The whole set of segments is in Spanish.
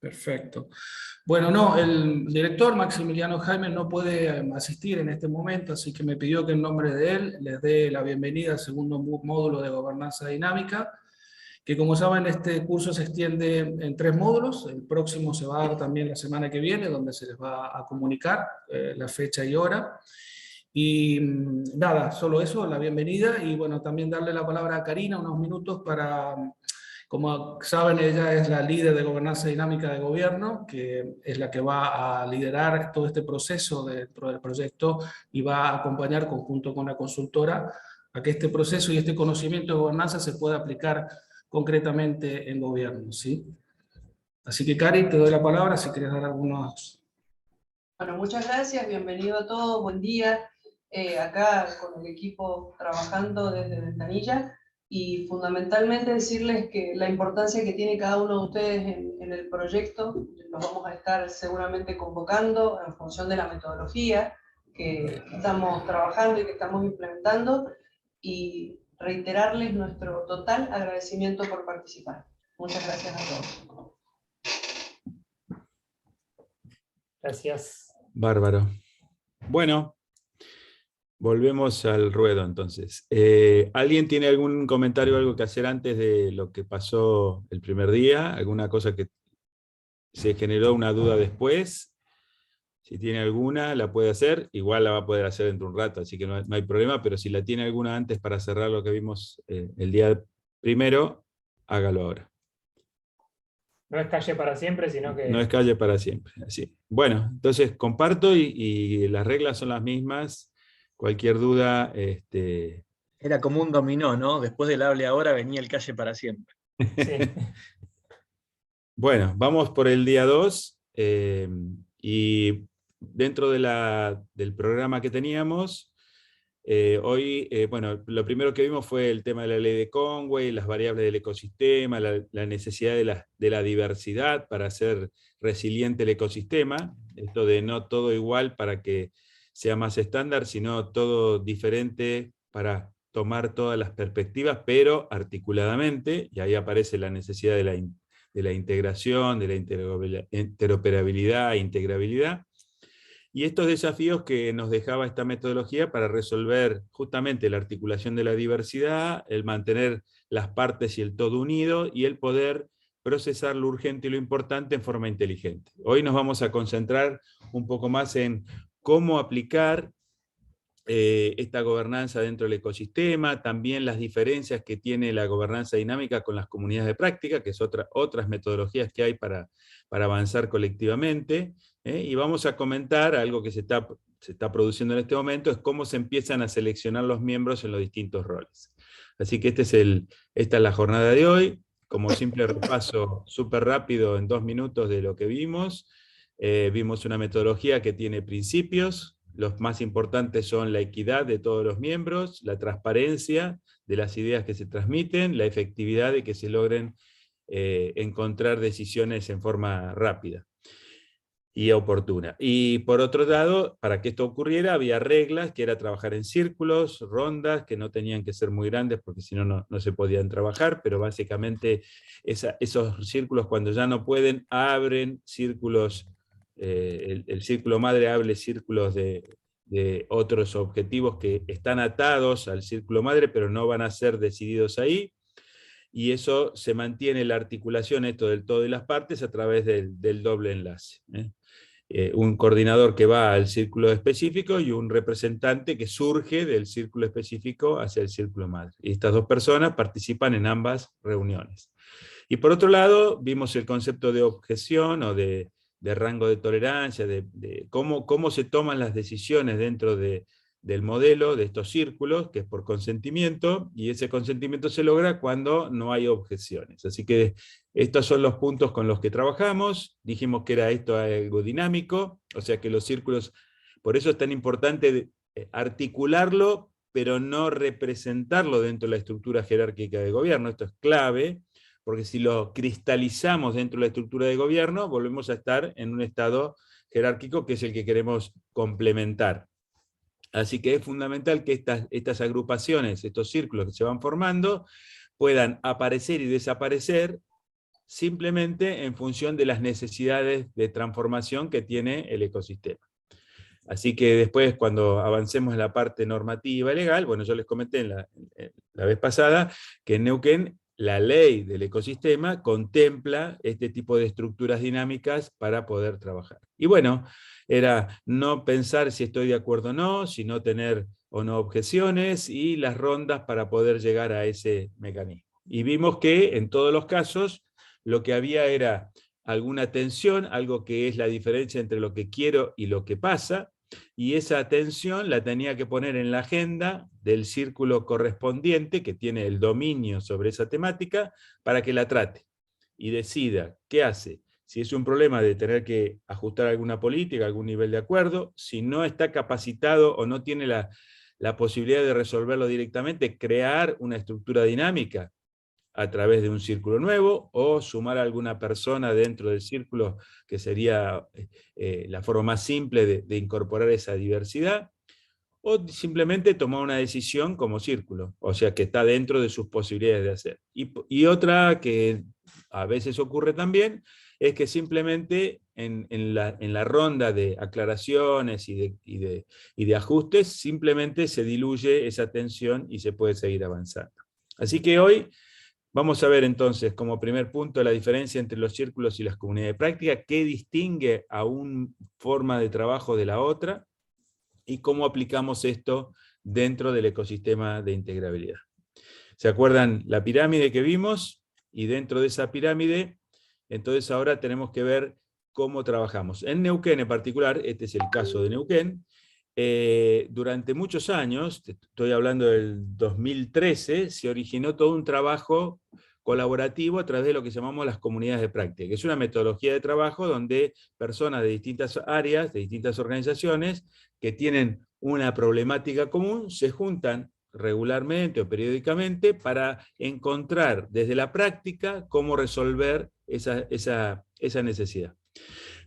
Perfecto. Bueno, no, el director Maximiliano Jaime no puede asistir en este momento, así que me pidió que en nombre de él les dé la bienvenida al segundo módulo de gobernanza dinámica, que como saben este curso se extiende en 3 módulos. El próximo se va a dar también la semana que viene, donde se les va a comunicar la fecha y hora. Y nada, solo eso, la bienvenida, y bueno, también darle la palabra a Karina unos minutos para, como saben, ella es la líder de gobernanza dinámica de gobierno, que es la que va a liderar todo este proceso dentro del proyecto y va a acompañar conjunto con la consultora a que este proceso y este conocimiento de gobernanza se pueda aplicar concretamente en gobierno, ¿sí? Así que, Cari, te doy la palabra si quieres dar algunos... Bueno, muchas gracias, bienvenido a todos, buen día. Acá con el equipo trabajando desde Ventanilla y fundamentalmente decirles que la importancia que tiene cada uno de ustedes en el proyecto. Los vamos a estar seguramente convocando en función de la metodología que estamos trabajando y que estamos implementando, y reiterarles nuestro total agradecimiento por participar. Muchas gracias a todos. Gracias. Bárbaro. Bueno, volvemos al ruedo entonces. ¿Alguien tiene algún comentario o algo que hacer antes de lo que pasó el primer día? ¿Alguna cosa que se generó una duda después? Si tiene alguna, la puede hacer. Igual la va a poder hacer dentro de un rato, así que no hay problema, pero si la tiene alguna antes para cerrar lo que vimos el día primero, hágalo ahora. No es calle para siempre, sino que... No es calle para siempre. Así. Bueno, entonces comparto y las reglas son las mismas. Cualquier duda... Era como un dominó, ¿no? Después del hable ahora venía el calle para siempre. Sí. Bueno, vamos por el día 2. Y dentro del programa que teníamos, hoy, bueno, lo primero que vimos fue el tema de la ley de Conway, las variables del ecosistema, la necesidad de la diversidad para hacer resiliente el ecosistema, esto de no todo igual para que sea más estándar, sino todo diferente para tomar todas las perspectivas, pero articuladamente, y ahí aparece la necesidad de la integración, de la interoperabilidad e integrabilidad. Y estos desafíos que nos dejaba esta metodología para resolver justamente la articulación de la diversidad, el mantener las partes y el todo unido, y el poder procesar lo urgente y lo importante en forma inteligente. Hoy nos vamos a concentrar un poco más en cómo aplicar esta gobernanza dentro del ecosistema, también las diferencias que tiene la gobernanza dinámica con las comunidades de práctica, que es otras metodologías que hay para avanzar colectivamente, y vamos a comentar algo que se está produciendo en este momento, es cómo se empiezan a seleccionar los miembros en los distintos roles. Así que esta es la jornada de hoy, como simple repaso súper rápido en 2 minutos de lo que vimos. Vimos una metodología que tiene principios. Los más importantes son la equidad de todos los miembros, la transparencia de las ideas que se transmiten, la efectividad de que se logren encontrar decisiones en forma rápida y oportuna. Y por otro lado, para que esto ocurriera, había reglas, que era trabajar en círculos, rondas, que no tenían que ser muy grandes, porque si no, no se podían trabajar, pero básicamente esos círculos, cuando ya no pueden, abren círculos. El círculo madre abre círculos de otros objetivos que están atados al círculo madre, pero no van a ser decididos ahí, y eso se mantiene la articulación, esto del todo y las partes, a través del doble enlace. Un coordinador que va al círculo específico y un representante que surge del círculo específico hacia el círculo madre. Y estas 2 personas participan en ambas reuniones. Y por otro lado, vimos el concepto de objeción o de rango de tolerancia, de cómo se toman las decisiones dentro del modelo de estos círculos, que es por consentimiento, y ese consentimiento se logra cuando no hay objeciones. Así que estos son los puntos con los que trabajamos. Dijimos que era esto algo dinámico, o sea que los círculos, por eso es tan importante articularlo, pero no representarlo dentro de la estructura jerárquica de gobierno. Esto es clave, porque si lo cristalizamos dentro de la estructura de gobierno, volvemos a estar en un estado jerárquico que es el que queremos complementar. Así que es fundamental que estas agrupaciones, estos círculos que se van formando, puedan aparecer y desaparecer simplemente en función de las necesidades de transformación que tiene el ecosistema. Así que después, cuando avancemos en la parte normativa y legal, bueno, yo les comenté la vez pasada que en Neuquén la ley del ecosistema contempla este tipo de estructuras dinámicas para poder trabajar. Y bueno, era no pensar si estoy de acuerdo o no, sino tener o no objeciones y las rondas para poder llegar a ese mecanismo. Y vimos que en todos los casos lo que había era alguna tensión, algo que es la diferencia entre lo que quiero y lo que pasa, y esa atención la tenía que poner en la agenda del círculo correspondiente que tiene el dominio sobre esa temática para que la trate y decida qué hace. Si es un problema de tener que ajustar alguna política, algún nivel de acuerdo, si no está capacitado o no tiene la posibilidad de resolverlo directamente, crear una estructura dinámica a través de un círculo nuevo, o sumar a alguna persona dentro del círculo, que sería la forma más simple de incorporar esa diversidad, o simplemente tomar una decisión como círculo, o sea, que está dentro de sus posibilidades de hacer. Y otra que a veces ocurre también, es que simplemente en la ronda de aclaraciones y de ajustes, simplemente se diluye esa tensión y se puede seguir avanzando. Así que hoy vamos a ver entonces, como primer punto, la diferencia entre los círculos y las comunidades de práctica, qué distingue a una forma de trabajo de la otra, y cómo aplicamos esto dentro del ecosistema de integrabilidad. ¿Se acuerdan la pirámide que vimos? Y dentro de esa pirámide, entonces ahora tenemos que ver cómo trabajamos. En Neuquén en particular, este es el caso de Neuquén, durante muchos años, estoy hablando del 2013, se originó todo un trabajo colaborativo a través de lo que llamamos las comunidades de práctica, que es una metodología de trabajo donde personas de distintas áreas, de distintas organizaciones, que tienen una problemática común, se juntan regularmente o periódicamente para encontrar desde la práctica cómo resolver esa necesidad.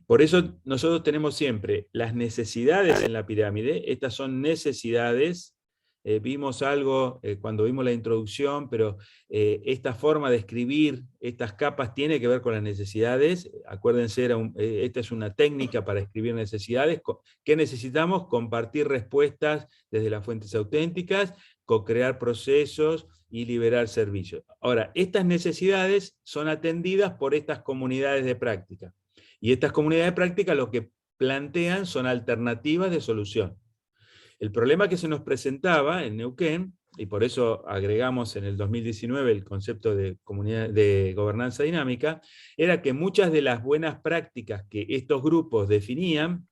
Por eso nosotros tenemos siempre las necesidades en la pirámide. Estas son necesidades. Vimos algo cuando vimos la introducción, pero esta forma de escribir estas capas tiene que ver con las necesidades. Acuérdense, esta es una técnica para escribir necesidades. ¿Qué necesitamos? Compartir respuestas desde las fuentes auténticas, co-crear procesos y liberar servicios. Ahora, estas necesidades son atendidas por estas comunidades de práctica. Y estas comunidades de práctica lo que plantean son alternativas de solución. El problema que se nos presentaba en Neuquén, y por eso agregamos en el 2019 el concepto de comunidad de gobernanza dinámica, era que muchas de las buenas prácticas que estos grupos definían,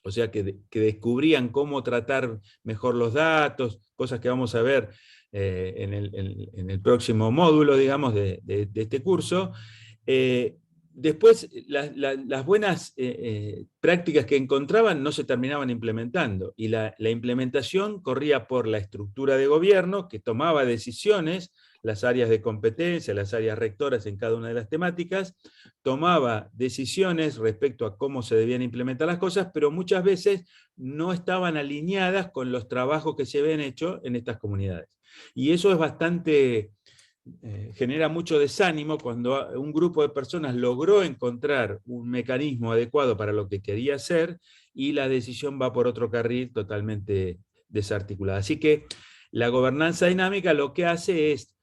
o sea, que descubrían cómo tratar mejor los datos, cosas que vamos a ver en el próximo módulo, digamos, de este curso, después las buenas prácticas que encontraban no se terminaban implementando, y la implementación corría por la estructura de gobierno que tomaba decisiones, las áreas de competencia, las áreas rectoras en cada una de las temáticas, tomaba decisiones respecto a cómo se debían implementar las cosas, pero muchas veces no estaban alineadas con los trabajos que se habían hecho en estas comunidades. Y eso es bastante... genera mucho desánimo cuando un grupo de personas logró encontrar un mecanismo adecuado para lo que quería hacer y la decisión va por otro carril totalmente desarticulada. Así que la gobernanza dinámica lo que hace es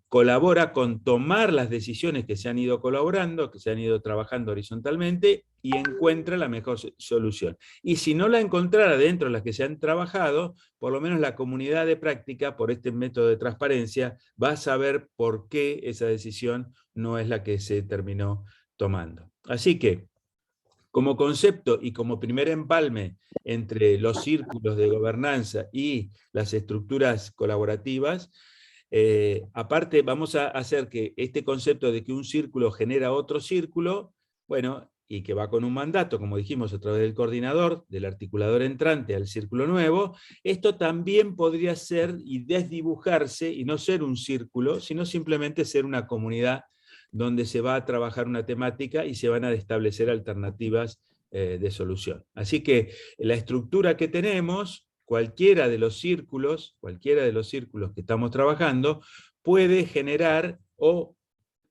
colabora con tomar las decisiones que se han ido colaborando, que se han ido trabajando horizontalmente, y encuentra la mejor solución. Y si no la encontrara dentro de las que se han trabajado, por lo menos la comunidad de práctica, por este método de transparencia, va a saber por qué esa decisión no es la que se terminó tomando. Así que, como concepto y como primer empalme entre los círculos de gobernanza y las estructuras colaborativas, aparte vamos a hacer que este concepto de que un círculo genera otro círculo, bueno, y que va con un mandato, como dijimos, a través del coordinador, del articulador entrante al círculo nuevo, esto también podría ser y desdibujarse y no ser un círculo, sino simplemente ser una comunidad donde se va a trabajar una temática y se van a establecer alternativas de solución. Así que la estructura que tenemos, cualquiera de los círculos que estamos trabajando, puede generar o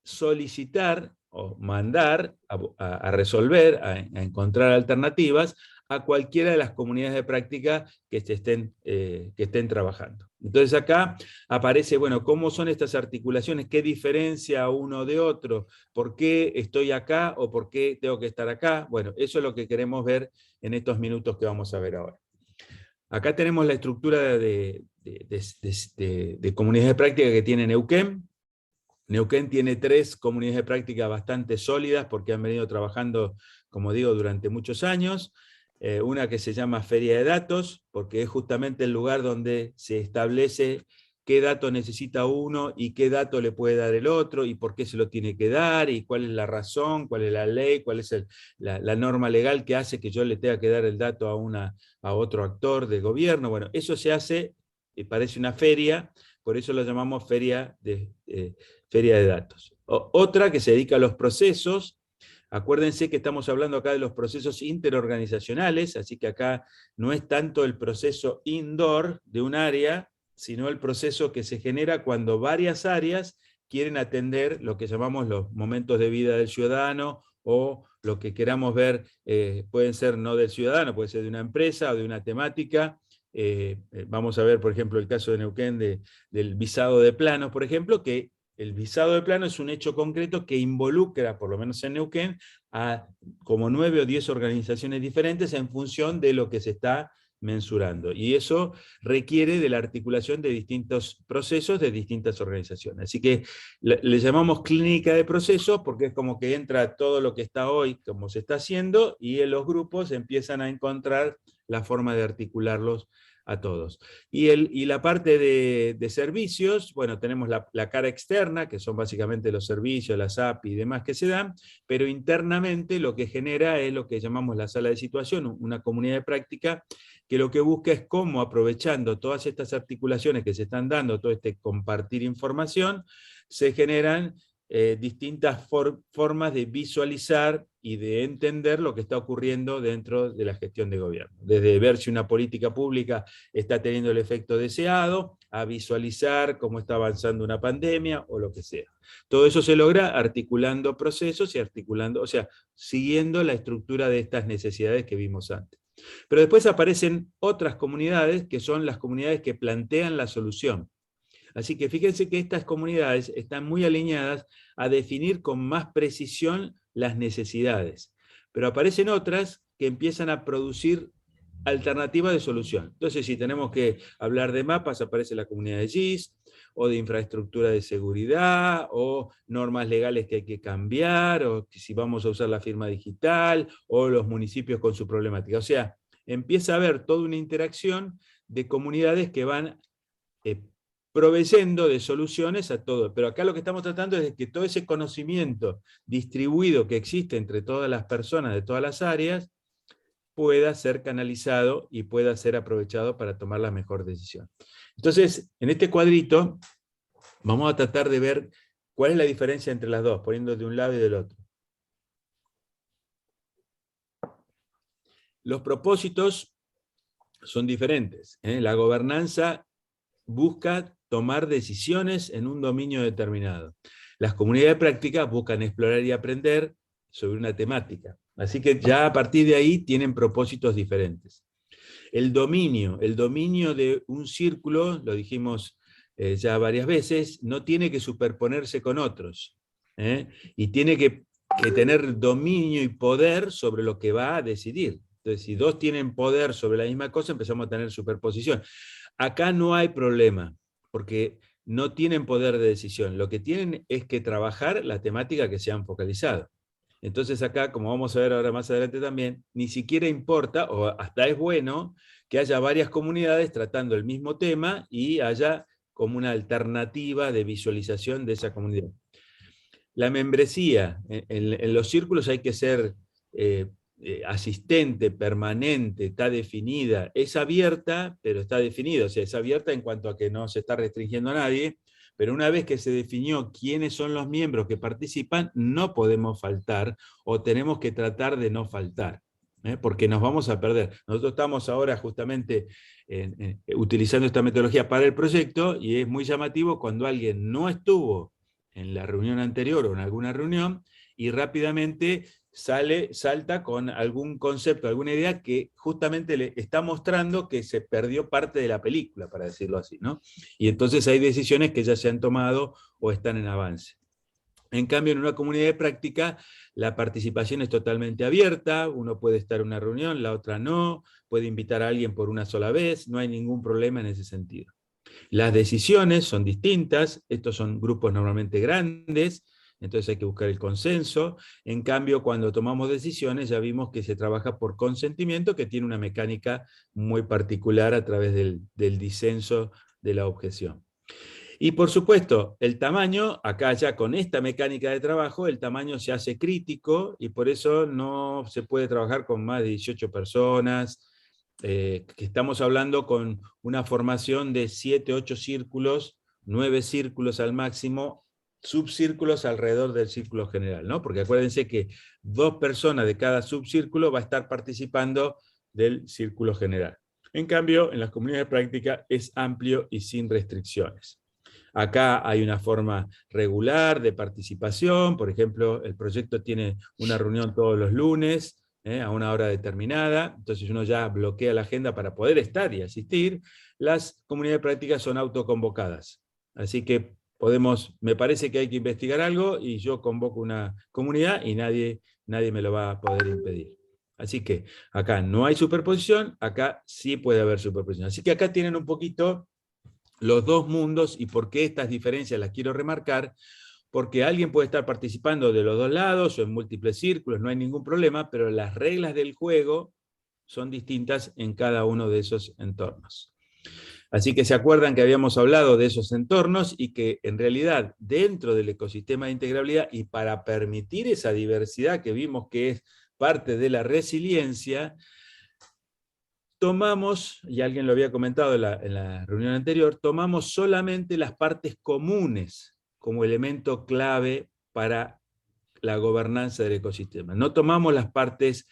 solicitar o mandar a resolver, a encontrar alternativas a cualquiera de las comunidades de práctica que estén trabajando. Entonces acá aparece, bueno, cómo son estas articulaciones, qué diferencia uno de otro, por qué estoy acá o por qué tengo que estar acá. Bueno, eso es lo que queremos ver en estos minutos que vamos a ver ahora. Acá tenemos la estructura de comunidades de práctica que tiene Neuquén. Neuquén tiene 3 comunidades de práctica bastante sólidas porque han venido trabajando, como digo, durante muchos años. Una que se llama Feria de Datos, porque es justamente el lugar donde se establece qué dato necesita uno y qué dato le puede dar el otro, y por qué se lo tiene que dar, y cuál es la razón, cuál es la ley, cuál es la norma legal que hace que yo le tenga que dar el dato a otro actor del gobierno. Bueno, eso se hace, parece una feria, por eso lo llamamos Feria de Datos. Otra que se dedica a los procesos. Acuérdense que estamos hablando acá de los procesos interorganizacionales, así que acá no es tanto el proceso indoor de un área, sino el proceso que se genera cuando varias áreas quieren atender lo que llamamos los momentos de vida del ciudadano, o lo que queramos ver, pueden ser no del ciudadano, puede ser de una empresa o de una temática. Vamos a ver, por ejemplo, el caso de Neuquén del visado de planos, por ejemplo, que el visado de plano es un hecho concreto que involucra, por lo menos en Neuquén, a como 9 o 10 organizaciones diferentes en función de lo que se está mensurando. Y eso requiere de la articulación de distintos procesos de distintas organizaciones. Así que le llamamos clínica de procesos porque es como que entra todo lo que está hoy, como se está haciendo, y en los grupos empiezan a encontrar la forma de articularlos a todos. Y la parte de servicios, bueno, tenemos la cara externa, que son básicamente los servicios, las API y demás que se dan, pero internamente lo que genera es lo que llamamos la sala de situación, una comunidad de práctica que lo que busca es cómo, aprovechando todas estas articulaciones que se están dando, todo este compartir información, se generan distintas formas de visualizar y de entender lo que está ocurriendo dentro de la gestión de gobierno. Desde ver si una política pública está teniendo el efecto deseado, a visualizar cómo está avanzando una pandemia o lo que sea. Todo eso se logra articulando procesos y articulando, o sea, siguiendo la estructura de estas necesidades que vimos antes. Pero después aparecen otras comunidades que son las comunidades que plantean la solución. Así que fíjense que estas comunidades están muy alineadas a definir con más precisión las necesidades. Pero aparecen otras que empiezan a producir alternativas de solución. Entonces, si tenemos que hablar de mapas, aparece la comunidad de GIS, o de infraestructura de seguridad, o normas legales que hay que cambiar, o si vamos a usar la firma digital, o los municipios con su problemática. O sea, empieza a haber toda una interacción de comunidades que van proveyendo de soluciones a todo. Pero acá lo que estamos tratando es de que todo ese conocimiento distribuido que existe entre todas las personas de todas las áreas pueda ser canalizado y pueda ser aprovechado para tomar la mejor decisión. Entonces, en este cuadrito vamos a tratar de ver cuál es la diferencia entre las dos, poniendo de un lado y del otro. Los propósitos son diferentes. La gobernanza busca tomar decisiones en un dominio determinado. Las comunidades de práctica buscan explorar y aprender sobre una temática. Así que ya a partir de ahí tienen propósitos diferentes. El dominio de un círculo, lo dijimos ya varias veces, no tiene que superponerse con otros. Y tiene que tener dominio y poder sobre lo que va a decidir. Entonces, si dos tienen poder sobre la misma cosa, empezamos a tener superposición. Acá no hay problema, porque no tienen poder de decisión. Lo que tienen es que trabajar la temática que se han focalizado. Entonces acá, como vamos a ver ahora más adelante también, ni siquiera importa, o hasta es bueno, que haya varias comunidades tratando el mismo tema y haya como una alternativa de visualización de esa comunidad. La membresía, en los círculos hay que ser asistente, permanente, está definida, es abierta, pero está definida, o sea, es abierta en cuanto a que no se está restringiendo a nadie, pero una vez que se definió quiénes son los miembros que participan, no podemos faltar, o tenemos que tratar de no faltar, porque nos vamos a perder. Nosotros estamos ahora justamente utilizando esta metodología para el proyecto, y es muy llamativo cuando alguien no estuvo en la reunión anterior o en alguna reunión, y rápidamente salta con algún concepto, alguna idea que justamente le está mostrando que se perdió parte de la película, para decirlo así, ¿no? Y entonces hay decisiones que ya se han tomado o están en avance. En cambio, en una comunidad de práctica, la participación es totalmente abierta, uno puede estar en una reunión, la otra no, puede invitar a alguien por una sola vez, no hay ningún problema en ese sentido. Las decisiones son distintas, estos son grupos normalmente grandes, entonces hay que buscar el consenso. En cambio, cuando tomamos decisiones, ya vimos que se trabaja por consentimiento, que tiene una mecánica muy particular a través del disenso de la objeción. Y por supuesto, el tamaño, acá ya con esta mecánica de trabajo, el tamaño se hace crítico y por eso no se puede trabajar con más de 18 personas, que estamos hablando con una formación de 7, 8 círculos, 9 círculos al máximo, subcírculos alrededor del círculo general, ¿no? Porque acuérdense que 2 personas de cada subcírculo va a estar participando del círculo general. En cambio, en las comunidades de práctica es amplio y sin restricciones. Acá hay una forma regular de participación, por ejemplo, el proyecto tiene una reunión todos los lunes, a una hora determinada, entonces uno ya bloquea la agenda para poder estar y asistir. Las comunidades de práctica son autoconvocadas, así que me parece que hay que investigar algo y yo convoco una comunidad y nadie me lo va a poder impedir. Así que acá no hay superposición, acá sí puede haber superposición. Así que acá tienen un poquito los dos mundos, y por qué estas diferencias las quiero remarcar, porque alguien puede estar participando de los dos lados o en múltiples círculos, no hay ningún problema, pero las reglas del juego son distintas en cada uno de esos entornos. Así que se acuerdan que habíamos hablado de esos entornos y que en realidad dentro del ecosistema de integrabilidad y para permitir esa diversidad que vimos que es parte de la resiliencia, tomamos, y alguien lo había comentado en la reunión anterior, tomamos solamente las partes comunes como elemento clave para la gobernanza del ecosistema. No tomamos las partes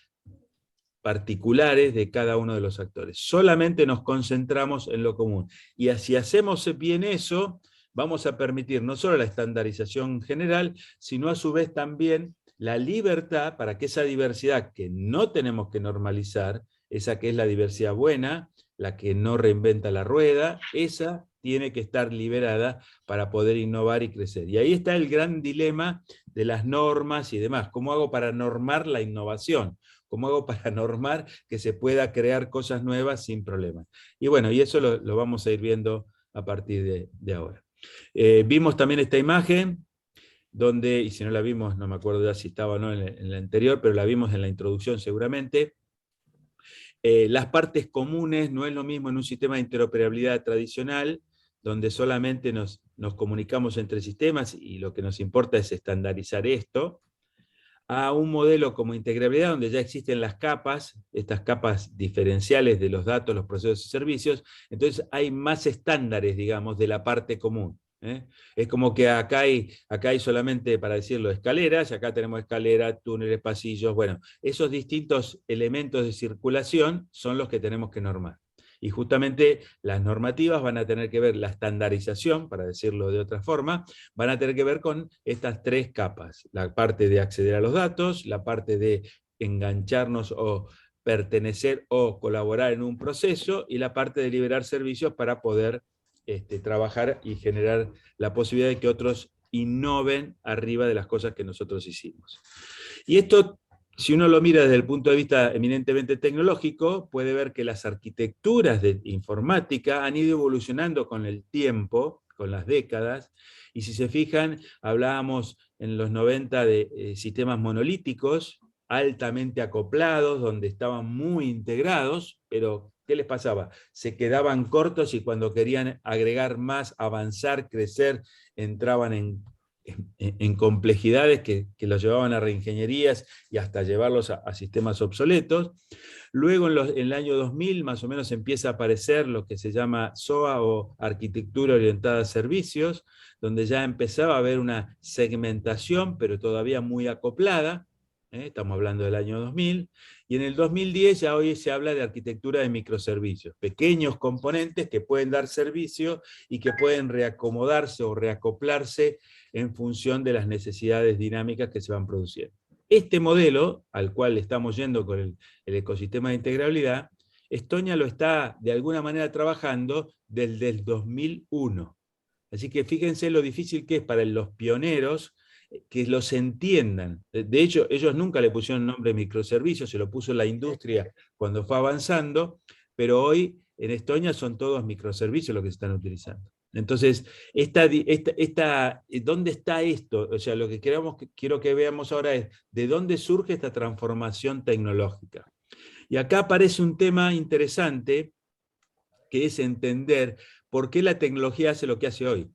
particulares de cada uno de los actores. Solamente nos concentramos en lo común. Y si hacemos bien eso, vamos a permitir no solo la estandarización general, sino a su vez también la libertad para que esa diversidad que no tenemos que normalizar, esa que es la diversidad buena, la que no reinventa la rueda, esa tiene que estar liberada para poder innovar y crecer. Y ahí está el gran dilema de las normas y demás. ¿Cómo hago para normar la innovación? ¿Cómo hago para normar que se pueda crear cosas nuevas sin problemas? Y bueno, y eso lo vamos a ir viendo a partir de ahora. Vimos también esta imagen, donde, y si no la vimos, no me acuerdo ya si estaba o no en la anterior, pero la vimos en la introducción seguramente. Las partes comunes no es lo mismo en un sistema de interoperabilidad tradicional, donde solamente nos comunicamos entre sistemas y lo que nos importa es estandarizar esto, a un modelo como integrabilidad, donde ya existen las capas, estas capas diferenciales de los datos, los procesos y servicios, entonces hay más estándares, digamos, de la parte común. Es como que acá hay solamente, para decirlo, escaleras, acá tenemos escaleras, túneles, pasillos, bueno, esos distintos elementos de circulación son los que tenemos que normar. Y justamente las normativas van a tener que ver, la estandarización, para decirlo de otra forma, van a tener que ver con estas 3 capas. La parte de acceder a los datos, la parte de engancharnos o pertenecer o colaborar en un proceso, y la parte de liberar servicios para poder trabajar y generar la posibilidad de que otros innoven arriba de las cosas que nosotros hicimos. Y esto, si uno lo mira desde el punto de vista eminentemente tecnológico, puede ver que las arquitecturas de informática han ido evolucionando con el tiempo, con las décadas, y si se fijan, hablábamos en los 90 de sistemas monolíticos, altamente acoplados, donde estaban muy integrados, pero ¿qué les pasaba? Se quedaban cortos y cuando querían agregar más, avanzar, crecer, entraban en complejidades que los llevaban a reingenierías y hasta llevarlos a sistemas obsoletos. Luego en el año 2000 más o menos empieza a aparecer lo que se llama SOA o Arquitectura Orientada a Servicios, donde ya empezaba a haber una segmentación, pero todavía muy acoplada. estamos hablando del año 2000, y en el 2010 ya hoy se habla de arquitectura de microservicios, pequeños componentes que pueden dar servicio y que pueden reacomodarse o reacoplarse en función de las necesidades dinámicas que se van produciendo. Este modelo, al cual estamos yendo con el ecosistema de integrabilidad, Estonia lo está de alguna manera trabajando desde el 2001. Así que fíjense lo difícil que es para los pioneros que los entiendan. De hecho, ellos nunca le pusieron nombre microservicios, se lo puso la industria cuando fue avanzando, pero hoy en Estonia son todos microservicios los que se están utilizando. Entonces, ¿dónde está esto? O sea, lo que quiero que veamos ahora es de dónde surge esta transformación tecnológica. Y acá aparece un tema interesante, que es entender por qué la tecnología hace lo que hace hoy.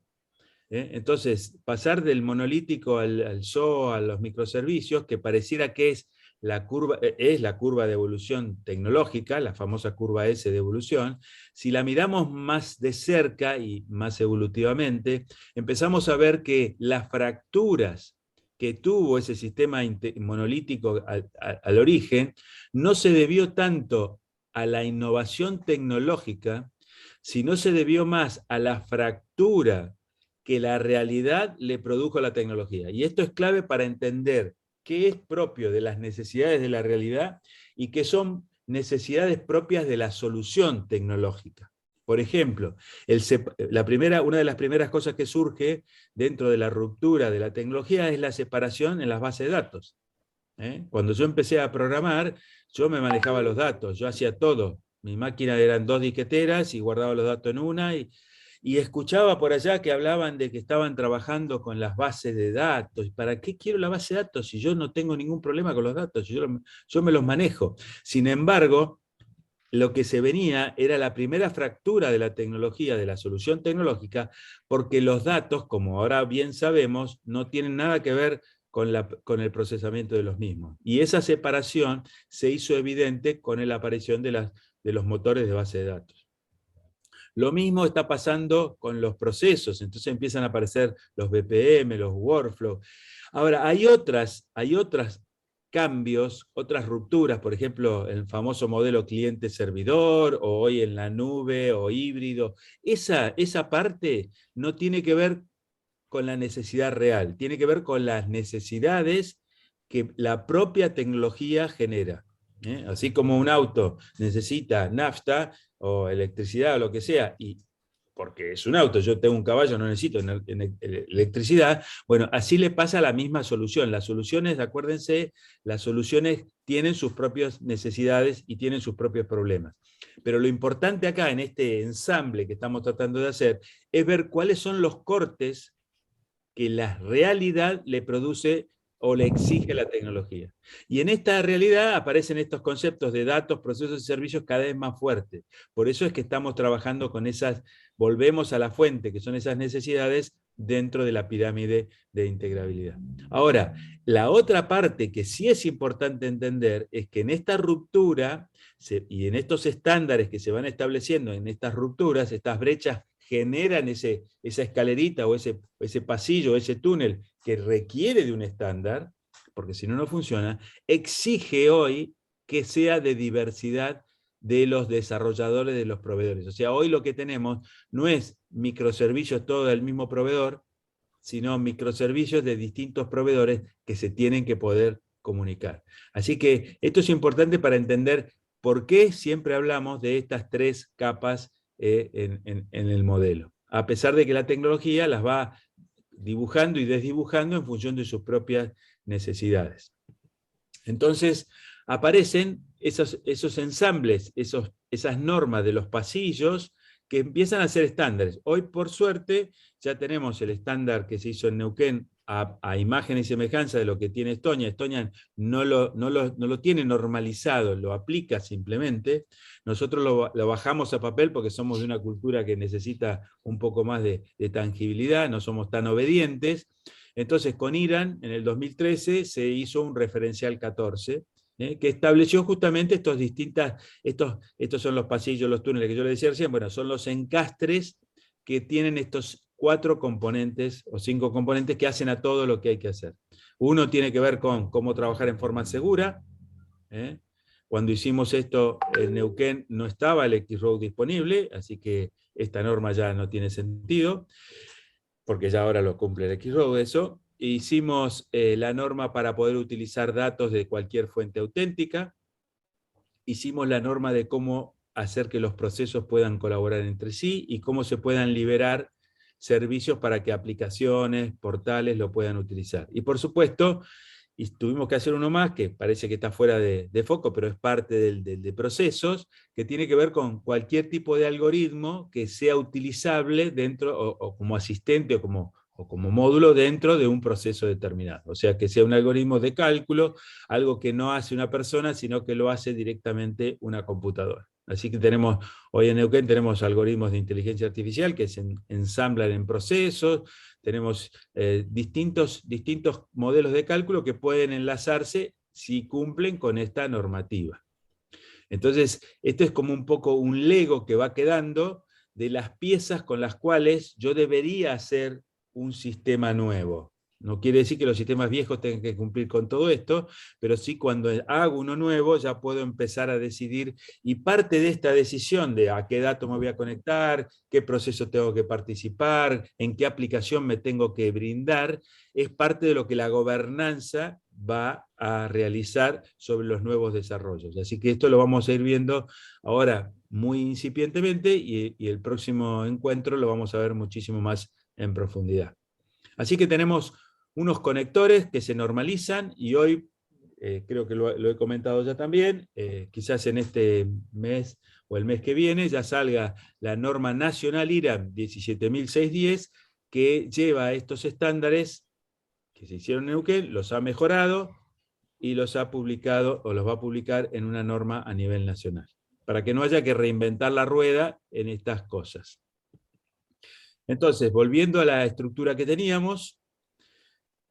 Entonces, pasar del monolítico al SOA, a los microservicios, que pareciera que es la curva de evolución tecnológica, la famosa curva S de evolución. Si la miramos más de cerca y más evolutivamente, empezamos a ver que las fracturas que tuvo ese sistema monolítico al origen no se debió tanto a la innovación tecnológica, sino se debió más a la fractura que la realidad le produjo a la tecnología. Y esto es clave para entender qué es propio de las necesidades de la realidad y qué son necesidades propias de la solución tecnológica. Por ejemplo, una de las primeras cosas que surge dentro de la ruptura de la tecnología es la separación en las bases de datos. Cuando yo empecé a programar, yo me manejaba los datos, yo hacía todo. Mi máquina eran 2 disqueteras y guardaba los datos en una, y escuchaba por allá que hablaban de que estaban trabajando con las bases de datos. ¿Para qué quiero la base de datos si yo no tengo ningún problema con los datos? Yo me los manejo. Sin embargo, lo que se venía era la primera fractura de la tecnología, de la solución tecnológica, porque los datos, como ahora bien sabemos, no tienen nada que ver con el procesamiento de los mismos. Y esa separación se hizo evidente con la aparición de los motores de base de datos. Lo mismo está pasando con los procesos, entonces empiezan a aparecer los BPM, los workflows. Ahora, hay otros cambios, otras rupturas, por ejemplo, el famoso modelo cliente-servidor, o hoy en la nube, o híbrido. Esa parte no tiene que ver con la necesidad real, tiene que ver con las necesidades que la propia tecnología genera. Así como un auto necesita nafta o electricidad o lo que sea, y porque es un auto, yo tengo un caballo, no necesito electricidad, bueno, así le pasa a la misma solución. Las soluciones, acuérdense, las soluciones tienen sus propias necesidades y tienen sus propios problemas. Pero lo importante acá, en este ensamble que estamos tratando de hacer, es ver cuáles son los cortes que la realidad le produce o le exige la tecnología. Y en esta realidad aparecen estos conceptos de datos, procesos y servicios cada vez más fuertes. Por eso es que estamos trabajando con volvemos a la fuente, que son esas necesidades dentro de la pirámide de integrabilidad. Ahora, la otra parte que sí es importante entender es que en esta ruptura y en estos estándares que se van estableciendo en estas rupturas, estas brechas generan esa escalerita o ese pasillo, ese túnel que requiere de un estándar, porque si no, no funciona, exige hoy que sea de diversidad de los desarrolladores, de los proveedores. O sea, hoy lo que tenemos no es microservicios todos del mismo proveedor, sino microservicios de distintos proveedores que se tienen que poder comunicar. Así que esto es importante para entender por qué siempre hablamos de estas 3 capas en el modelo, a pesar de que la tecnología las va dibujando y desdibujando en función de sus propias necesidades. Entonces aparecen esos ensambles, esas normas de los pasillos que empiezan a ser estándares. Hoy, por suerte, ya tenemos el estándar que se hizo en Neuquén a imagen y semejanza de lo que tiene Estonia. Estonia no lo tiene normalizado, lo aplica simplemente. Nosotros lo bajamos a papel porque somos de una cultura que necesita un poco más de tangibilidad, no somos tan obedientes. Entonces, con IRAN, en el 2013, se hizo un referencial 14, que estableció justamente estos son los pasillos, los túneles que yo le decía recién, bueno, son los encastres que tienen estos 4 componentes o 5 componentes que hacen a todo lo que hay que hacer. Uno tiene que ver con cómo trabajar en forma segura. Cuando hicimos esto en Neuquén no estaba el X-Road disponible, así que esta norma ya no tiene sentido, porque ya ahora lo cumple el X-Road eso. Hicimos la norma para poder utilizar datos de cualquier fuente auténtica. Hicimos la norma de cómo hacer que los procesos puedan colaborar entre sí y cómo se puedan liberar servicios para que aplicaciones, portales lo puedan utilizar. Y por supuesto, y tuvimos que hacer uno más, que parece que está fuera de foco, pero es parte de procesos, que tiene que ver con cualquier tipo de algoritmo que sea utilizable dentro, o como asistente, o como módulo dentro de un proceso determinado. O sea, que sea un algoritmo de cálculo, algo que no hace una persona, sino que lo hace directamente una computadora. Así que hoy en Neuquén tenemos algoritmos de inteligencia artificial que se ensamblan en procesos, tenemos distintos modelos de cálculo que pueden enlazarse si cumplen con esta normativa. Entonces, esto es como un poco un Lego que va quedando de las piezas con las cuales yo debería hacer un sistema nuevo. No quiere decir que los sistemas viejos tengan que cumplir con todo esto, pero sí cuando hago uno nuevo ya puedo empezar a decidir, y parte de esta decisión de a qué dato me voy a conectar, qué proceso tengo que participar, en qué aplicación me tengo que brindar, es parte de lo que la gobernanza va a realizar sobre los nuevos desarrollos. Así que esto lo vamos a ir viendo ahora muy incipientemente y el próximo encuentro lo vamos a ver muchísimo más en profundidad. Así que tenemos unos conectores que se normalizan y hoy, creo que lo he comentado ya también, quizás en este mes o el mes que viene ya salga la norma nacional IRAM 17610 que lleva estos estándares que se hicieron en Neuquén, los ha mejorado y los ha publicado o los va a publicar en una norma a nivel nacional, para que no haya que reinventar la rueda en estas cosas. Entonces, volviendo a la estructura que teníamos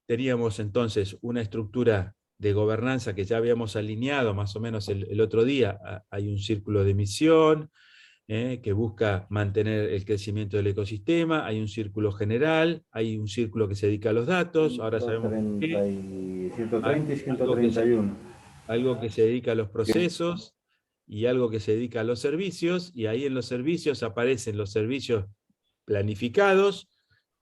entonces una estructura de gobernanza que ya habíamos alineado más o menos el otro día. Hay un círculo de misión que busca mantener el crecimiento del ecosistema, hay un círculo general, hay un círculo que se dedica a los datos, ahora sabemos que 130 y 131. Algo que se dedica a los procesos y algo que se dedica a los servicios, y ahí en los servicios aparecen los servicios planificados.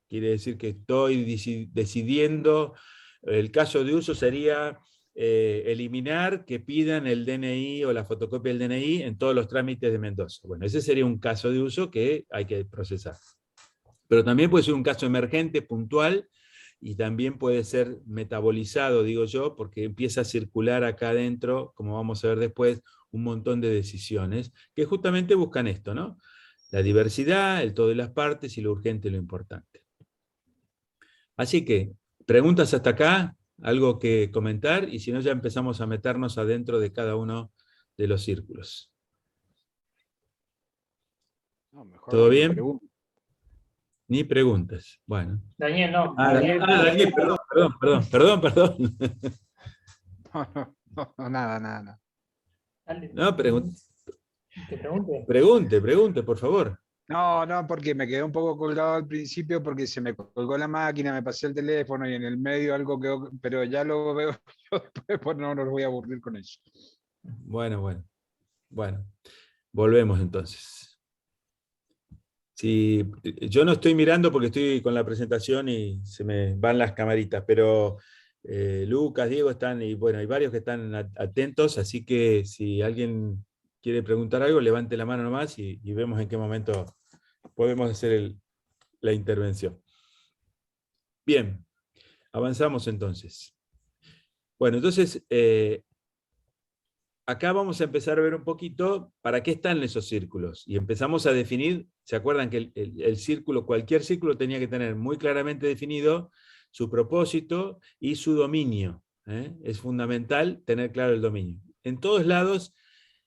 Quiere decir que estoy decidiendo, el caso de uso sería eliminar que pidan el DNI o la fotocopia del DNI en todos los trámites de Mendoza. Bueno, ese sería un caso de uso que hay que procesar. Pero también puede ser un caso emergente, puntual, y también puede ser metabolizado, digo yo, porque empieza a circular acá adentro, como vamos a ver después, un montón de decisiones que justamente buscan esto, ¿no? La diversidad, el todo de las partes y lo urgente y lo importante. Así que, preguntas hasta acá, algo que comentar, y si no ya empezamos a meternos adentro de cada uno de los círculos. No, ¿Todo bien? Ni preguntas. Bueno. Daniel, no. Daniel, perdón. No, nada. No, ¿Te pregunte? pregunte, por favor. No, porque me quedé un poco colgado al principio porque se me colgó la máquina, me pasé el teléfono y en el medio algo quedó, pero ya lo veo yo después, pues no los voy a aburrir con eso. Bueno. Volvemos entonces. Sí, yo no estoy mirando porque estoy con la presentación y se me van las camaritas, pero Lucas, Diego están, y bueno, hay varios que están atentos, así que si alguien quiere preguntar algo, levante la mano nomás y vemos en qué momento podemos hacer la intervención. Bien, avanzamos entonces. Bueno, entonces, acá vamos a empezar a ver un poquito para qué están esos círculos. Y empezamos a definir, ¿se acuerdan que el círculo, cualquier círculo tenía que tener muy claramente definido su propósito y su dominio? Es fundamental tener claro el dominio. En todos lados,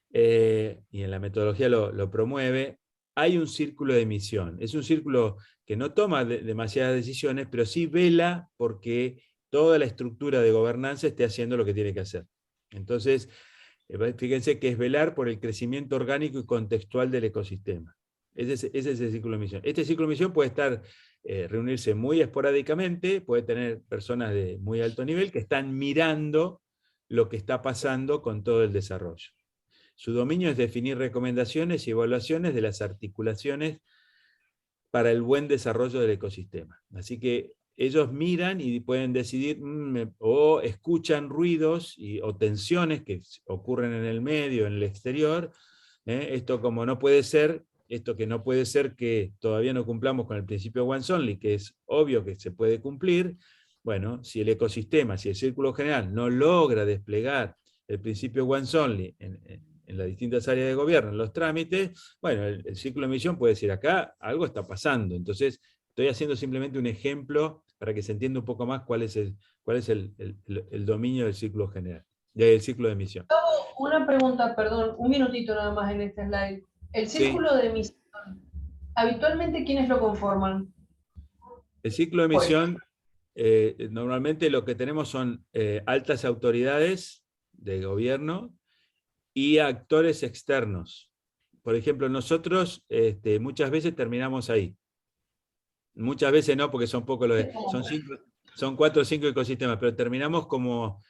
y en la metodología lo promueve, hay un círculo de misión. Es un círculo que no toma demasiadas decisiones, pero sí vela porque toda la estructura de gobernanza esté haciendo lo que tiene que hacer. Entonces, fíjense que es velar por el crecimiento orgánico y contextual del ecosistema. Ese es el círculo de misión. Este círculo de misión puede estar reunirse muy esporádicamente, puede tener personas de muy alto nivel que están mirando lo que está pasando con todo el desarrollo. Su dominio es definir recomendaciones y evaluaciones de las articulaciones para el buen desarrollo del ecosistema. Así que ellos miran y pueden decidir o escuchan ruidos o tensiones que ocurren en el medio, en el exterior. Esto como no puede ser, esto que no puede ser que todavía no cumplamos con el principio once only, que es obvio que se puede cumplir. Bueno, si el ecosistema, si el círculo general no logra desplegar el principio once only en las distintas áreas de gobierno, en los trámites, bueno, el ciclo de emisión puede decir acá algo está pasando. Entonces, estoy haciendo simplemente un ejemplo para que se entienda un poco más cuál es el dominio del ciclo general, del ciclo de emisión. Una pregunta, perdón, un minutito nada más en este slide. El círculo de emisión, ¿habitualmente quiénes lo conforman? El ciclo de emisión, normalmente lo que tenemos son altas autoridades de gobierno y actores externos. Por ejemplo, nosotros muchas veces terminamos ahí. Muchas veces no, porque son pocos son 4 o 5 ecosistemas, pero terminamos como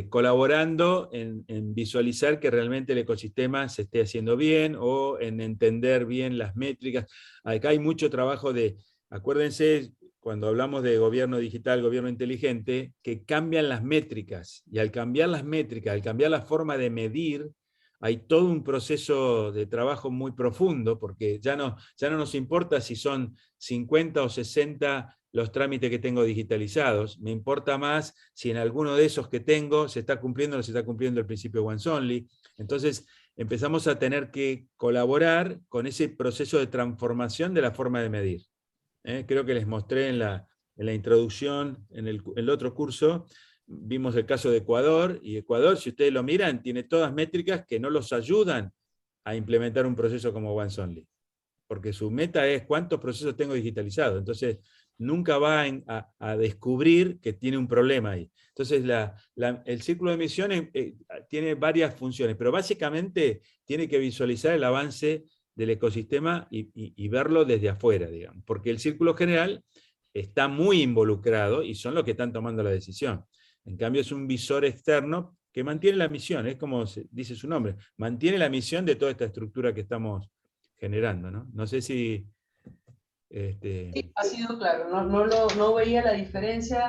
colaborando en visualizar que realmente el ecosistema se esté haciendo bien, o en entender bien las métricas. Acá hay mucho trabajo acuérdense, cuando hablamos de gobierno digital, gobierno inteligente, que cambian las métricas, y al cambiar las métricas, al cambiar la forma de medir, hay todo un proceso de trabajo muy profundo, porque ya no nos importa si son 50 o 60 los trámites que tengo digitalizados, me importa más si en alguno de esos que tengo se está cumpliendo o no se está cumpliendo el principio once only. Entonces empezamos a tener que colaborar con ese proceso de transformación de la forma de medir. Creo que les mostré en la introducción, en el otro curso, vimos el caso de Ecuador, y Ecuador, si ustedes lo miran, tiene todas métricas que no los ayudan a implementar un proceso como once only, porque su meta es cuántos procesos tengo digitalizados. Entonces nunca va a descubrir que tiene un problema ahí. Entonces el círculo de emisión tiene varias funciones, pero básicamente tiene que visualizar el avance del ecosistema y verlo desde afuera, digamos, porque el círculo general está muy involucrado y son los que están tomando la decisión. En cambio es un visor externo que mantiene la misión, es como dice su nombre, mantiene la misión de toda esta estructura que estamos generando, ¿no? No sé si... Sí, ha sido claro, no veía la diferencia,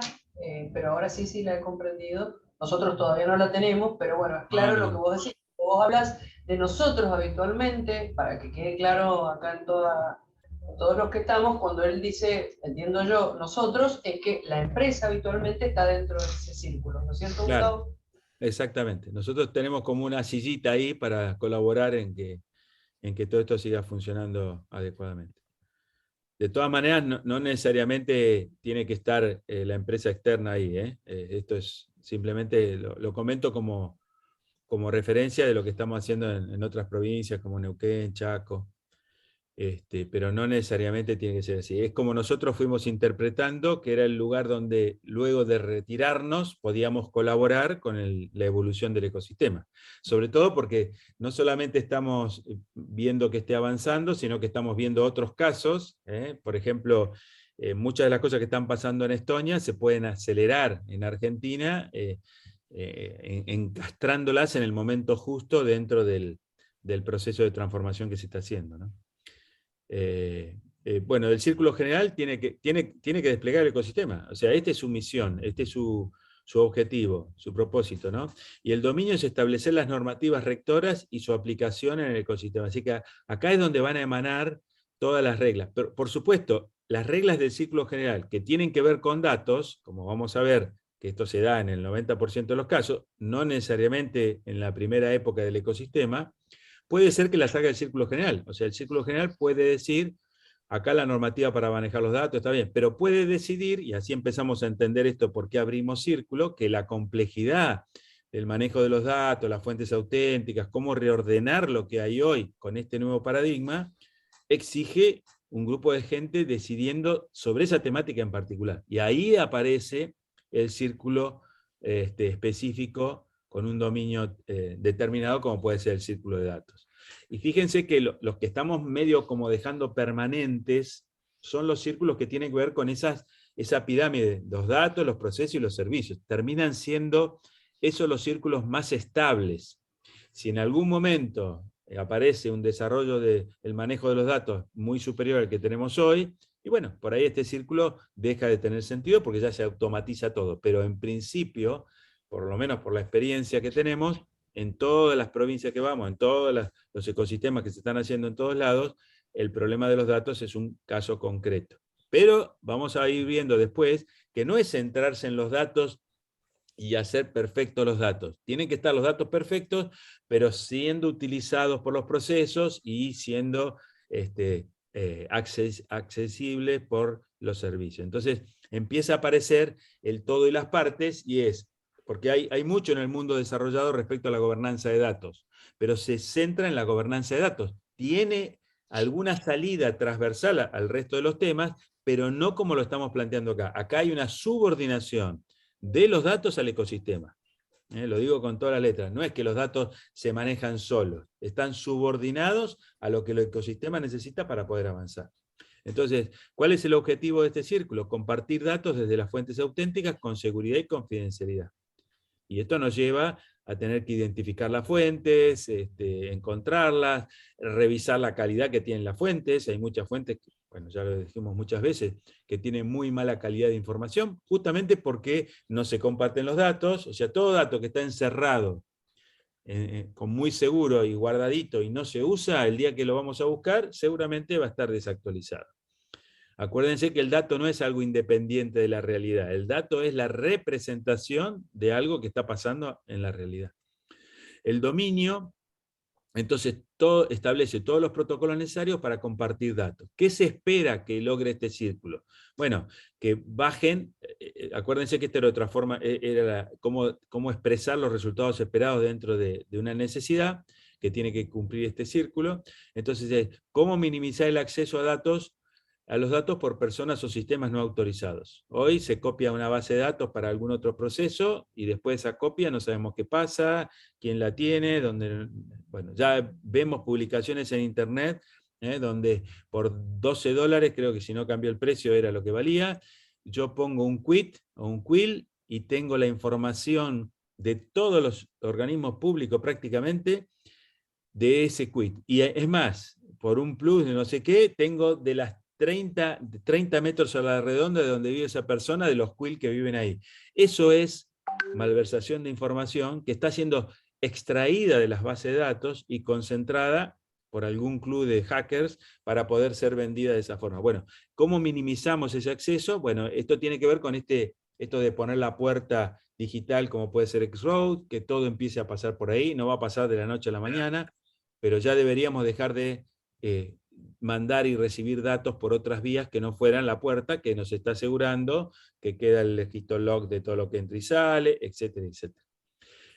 pero ahora sí la he comprendido. Nosotros todavía no la tenemos, pero bueno, es claro lo que vos decís. Vos hablas de nosotros habitualmente, para que quede claro acá en todos los que estamos, cuando él dice, entiendo yo, nosotros, es que la empresa habitualmente está dentro de ese círculo, ¿no es cierto, Claro, Gustavo? exactamente. Nosotros tenemos como una sillita ahí para colaborar en que todo esto siga funcionando adecuadamente. De todas maneras, no necesariamente tiene que estar la empresa externa ahí. Esto es simplemente, lo comento como referencia de lo que estamos haciendo en otras provincias como Neuquén, Chaco, pero no necesariamente tiene que ser así. Es como nosotros fuimos interpretando que era el lugar donde luego de retirarnos podíamos colaborar con la evolución del ecosistema. Sobre todo porque no solamente estamos viendo que esté avanzando, sino que estamos viendo otros casos. Por ejemplo, muchas de las cosas que están pasando en Estonia se pueden acelerar en Argentina, encastrándolas en el momento justo dentro del proceso de transformación que se está haciendo, ¿no? Bueno, el círculo general tiene que desplegar el ecosistema. O sea, esta es su misión, este es su objetivo, su propósito, ¿no? Y el dominio es establecer las normativas rectoras y su aplicación en el ecosistema. Así que acá es donde van a emanar todas las reglas. Pero, por supuesto, las reglas del círculo general que tienen que ver con datos, como vamos a ver que esto se da en el 90% de los casos, no necesariamente en la primera época del ecosistema, puede ser que la saque el círculo general. O sea, el círculo general puede decir, acá la normativa para manejar los datos está bien, pero puede decidir, y así empezamos a entender esto por qué abrimos círculo, que la complejidad del manejo de los datos, las fuentes auténticas, cómo reordenar lo que hay hoy con este nuevo paradigma, exige un grupo de gente decidiendo sobre esa temática en particular. Y ahí aparece el círculo específico con un dominio determinado, como puede ser el círculo de datos. Y fíjense que los que estamos medio como dejando permanentes son los círculos que tienen que ver con esa pirámide, los datos, los procesos y los servicios. Terminan siendo esos los círculos más estables. Si en algún momento aparece un desarrollo del manejo de los datos muy superior al que tenemos hoy, y bueno, por ahí este círculo deja de tener sentido porque ya se automatiza todo. Pero en principio, por lo menos por la experiencia que tenemos, en todas las provincias que vamos, en todos los ecosistemas que se están haciendo en todos lados, el problema de los datos es un caso concreto. Pero vamos a ir viendo después que no es centrarse en los datos y hacer perfectos los datos. Tienen que estar los datos perfectos, pero siendo utilizados por los procesos y siendo accesibles por los servicios. Entonces empieza a aparecer el todo y las partes, y porque hay mucho en el mundo desarrollado respecto a la gobernanza de datos, pero se centra en la gobernanza de datos. Tiene alguna salida transversal al resto de los temas, pero no como lo estamos planteando acá. Acá hay una subordinación de los datos al ecosistema. Lo digo con todas las letras. No es que los datos se manejan solos, están subordinados a lo que el ecosistema necesita para poder avanzar. Entonces, ¿cuál es el objetivo de este círculo? Compartir datos desde las fuentes auténticas con seguridad y confidencialidad. Y esto nos lleva a tener que identificar las fuentes, encontrarlas, revisar la calidad que tienen las fuentes. Hay muchas fuentes, bueno, ya lo dijimos muchas veces, que tienen muy mala calidad de información, justamente porque no se comparten los datos. O sea, todo dato que está encerrado, con muy seguro y guardadito y no se usa, el día que lo vamos a buscar, seguramente va a estar desactualizado. Acuérdense que el dato no es algo independiente de la realidad. El dato es la representación de algo que está pasando en la realidad. El dominio, entonces, establece todos los protocolos necesarios para compartir datos. ¿Qué se espera que logre este círculo? Bueno, que bajen, acuérdense que esta era otra forma, era cómo expresar los resultados esperados dentro de una necesidad que tiene que cumplir este círculo. Entonces, ¿cómo minimizar el acceso a los datos por personas o sistemas no autorizados? Hoy se copia una base de datos para algún otro proceso y después de esa copia no sabemos qué pasa, quién la tiene, bueno, ya vemos publicaciones en internet donde por $12, creo que si no cambió el precio era lo que valía, yo pongo un quit o un quill y tengo la información de todos los organismos públicos prácticamente de ese quit. Y es más, por un plus de no sé qué, tengo de las 30 metros a la redonda de donde vive esa persona, de los quills que viven ahí. Eso es malversación de información que está siendo extraída de las bases de datos y concentrada por algún club de hackers para poder ser vendida de esa forma. Bueno, ¿cómo minimizamos ese acceso? Bueno, esto tiene que ver con esto de poner la puerta digital como puede ser X-Road, que todo empiece a pasar por ahí. No va a pasar de la noche a la mañana, pero ya deberíamos dejar de mandar y recibir datos por otras vías que no fueran la puerta, que nos está asegurando que queda el registro log de todo lo que entra y sale, etcétera, etcétera.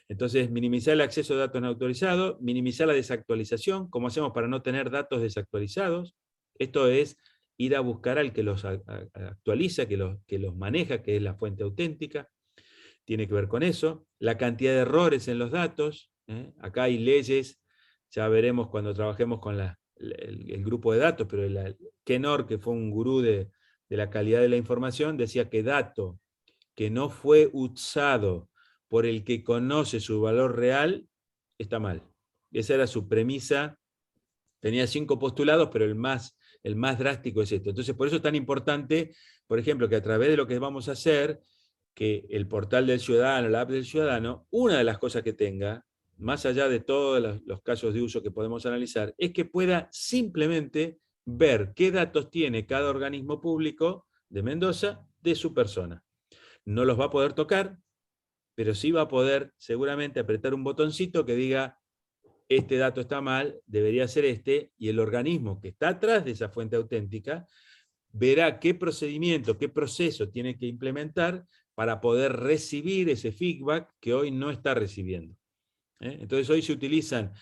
Entonces, minimizar el acceso a datos no autorizados, minimizar la desactualización. ¿Cómo hacemos para no tener datos desactualizados? Esto es ir a buscar al que los actualiza, que los maneja, que es la fuente auténtica. Tiene que ver con eso. La cantidad de errores en los datos. Acá hay leyes, ya veremos cuando trabajemos con el grupo de datos, pero Kenor, que fue un gurú de la calidad de la información, decía que dato que no fue usado por el que conoce su valor real, está mal. Esa era su premisa. Tenía 5 postulados, pero el más drástico es esto. Entonces, por eso es tan importante, por ejemplo, que a través de lo que vamos a hacer, que el portal del ciudadano, la app del ciudadano, una de las cosas que tenga, más allá de todos los casos de uso que podemos analizar, es que pueda simplemente ver qué datos tiene cada organismo público de Mendoza de su persona. No los va a poder tocar, pero sí va a poder seguramente apretar un botoncito que diga, este dato está mal, debería ser este, y el organismo que está atrás de esa fuente auténtica verá qué procedimiento, qué proceso tiene que implementar para poder recibir ese feedback que hoy no está recibiendo. Entonces hoy se utilizan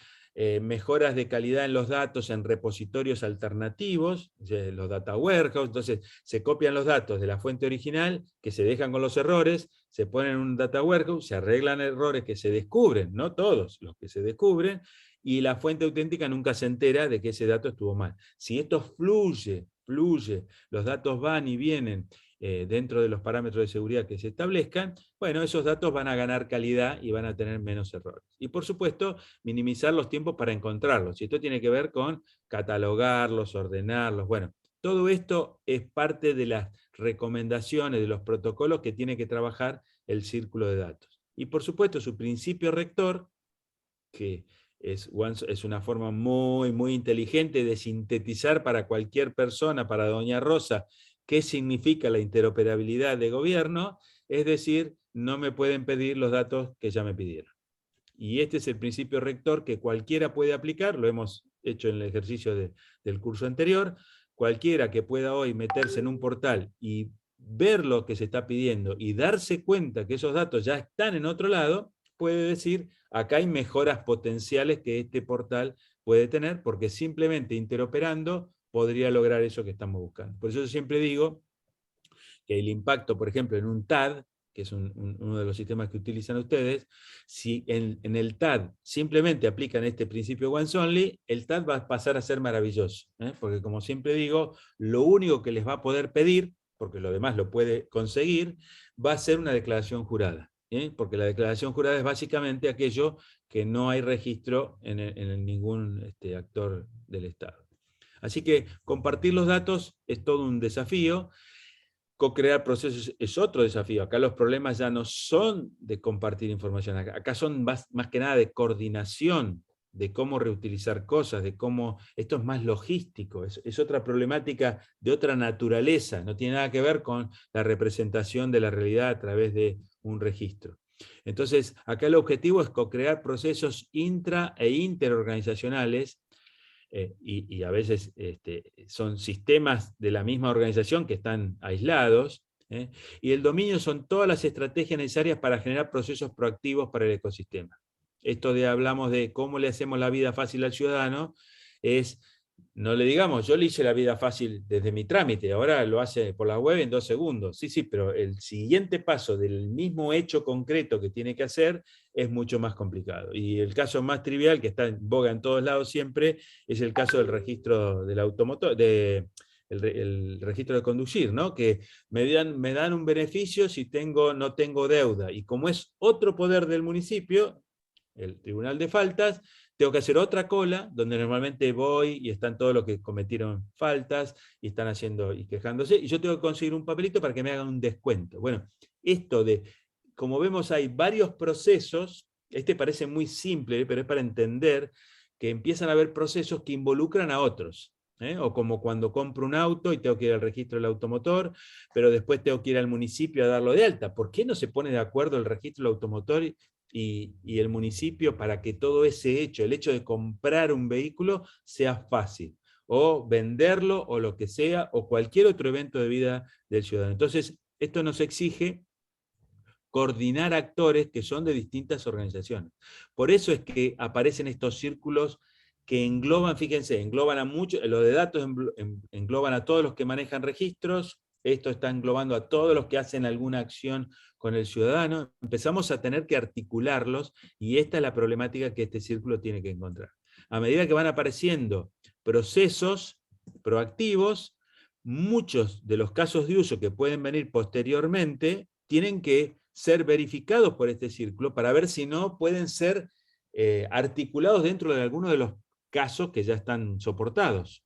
mejoras de calidad en los datos en repositorios alternativos, los data warehouse. Entonces se copian los datos de la fuente original, que se dejan con los errores, se ponen en un data warehouse, se arreglan errores que se descubren, no todos los que se descubren, y la fuente auténtica nunca se entera de que ese dato estuvo mal. Si esto fluye fluye, los datos van y vienen dentro de los parámetros de seguridad que se establezcan, bueno, esos datos van a ganar calidad y van a tener menos errores. Y por supuesto, minimizar los tiempos para encontrarlos. Y esto tiene que ver con catalogarlos, ordenarlos. Bueno, todo esto es parte de las recomendaciones, de los protocolos que tiene que trabajar el círculo de datos. Y por supuesto, su principio rector, que es una forma muy, muy inteligente de sintetizar para cualquier persona, para doña Rosa, qué significa la interoperabilidad de gobierno, es decir, no me pueden pedir los datos que ya me pidieron. Y este es el principio rector que cualquiera puede aplicar, lo hemos hecho en el ejercicio del curso anterior. Cualquiera que pueda hoy meterse en un portal y ver lo que se está pidiendo y darse cuenta que esos datos ya están en otro lado, puede decir, acá hay mejoras potenciales que este portal puede tener, porque simplemente interoperando podría lograr eso que estamos buscando. Por eso yo siempre digo que el impacto, por ejemplo, en un TAD, que es uno de los sistemas que utilizan ustedes, si en el TAD simplemente aplican este principio once only, el TAD va a pasar a ser maravilloso, porque como siempre digo, lo único que les va a poder pedir, porque lo demás lo puede conseguir, va a ser una declaración jurada, porque la declaración jurada es básicamente aquello que no hay registro en ningún actor del Estado. Así que compartir los datos es todo un desafío. Co-crear procesos es otro desafío. Acá los problemas ya no son de compartir información, acá son más que nada de coordinación, de cómo reutilizar cosas, de cómo... Esto es más logístico, es otra problemática de otra naturaleza, no tiene nada que ver con la representación de la realidad a través de un registro. Entonces, acá el objetivo es co-crear procesos intra e interorganizacionales, y a veces son sistemas de la misma organización que están aislados, y el dominio son todas las estrategias necesarias para generar procesos proactivos para el ecosistema. Esto hablamos de cómo le hacemos la vida fácil al ciudadano, no le digamos, yo le hice la vida fácil desde mi trámite, ahora lo hace por la web en 2 segundos. Sí, pero el siguiente paso del mismo hecho concreto que tiene que hacer es mucho más complicado. Y el caso más trivial, que está en boga en todos lados siempre, es el caso del registro del automotor, el registro de conducir, ¿no? Que me dan un beneficio si no tengo deuda. Y como es otro poder del municipio, el Tribunal de Faltas, tengo que hacer otra cola, donde normalmente voy y están todos los que cometieron faltas y están haciendo y quejándose, y yo tengo que conseguir un papelito para que me hagan un descuento. Bueno, como vemos hay varios procesos, parece muy simple, pero es para entender que empiezan a haber procesos que involucran a otros. O como cuando compro un auto y tengo que ir al registro del automotor, pero después tengo que ir al municipio a darlo de alta. ¿Por qué no se pone de acuerdo el registro del automotor y el municipio para que todo ese hecho, el hecho de comprar un vehículo, sea fácil? O venderlo, o lo que sea, o cualquier otro evento de vida del ciudadano. Entonces, esto nos exige coordinar actores que son de distintas organizaciones. Por eso es que aparecen estos círculos que engloban, fíjense, engloban a muchos, los de datos engloban a todos los que manejan registros, esto está englobando a todos los que hacen alguna acción con el ciudadano. Empezamos a tener que articularlos, y esta es la problemática que este círculo tiene que encontrar. A medida que van apareciendo procesos proactivos, muchos de los casos de uso que pueden venir posteriormente tienen que ser verificados por este círculo para ver si no pueden ser articulados dentro de alguno de los casos que ya están soportados.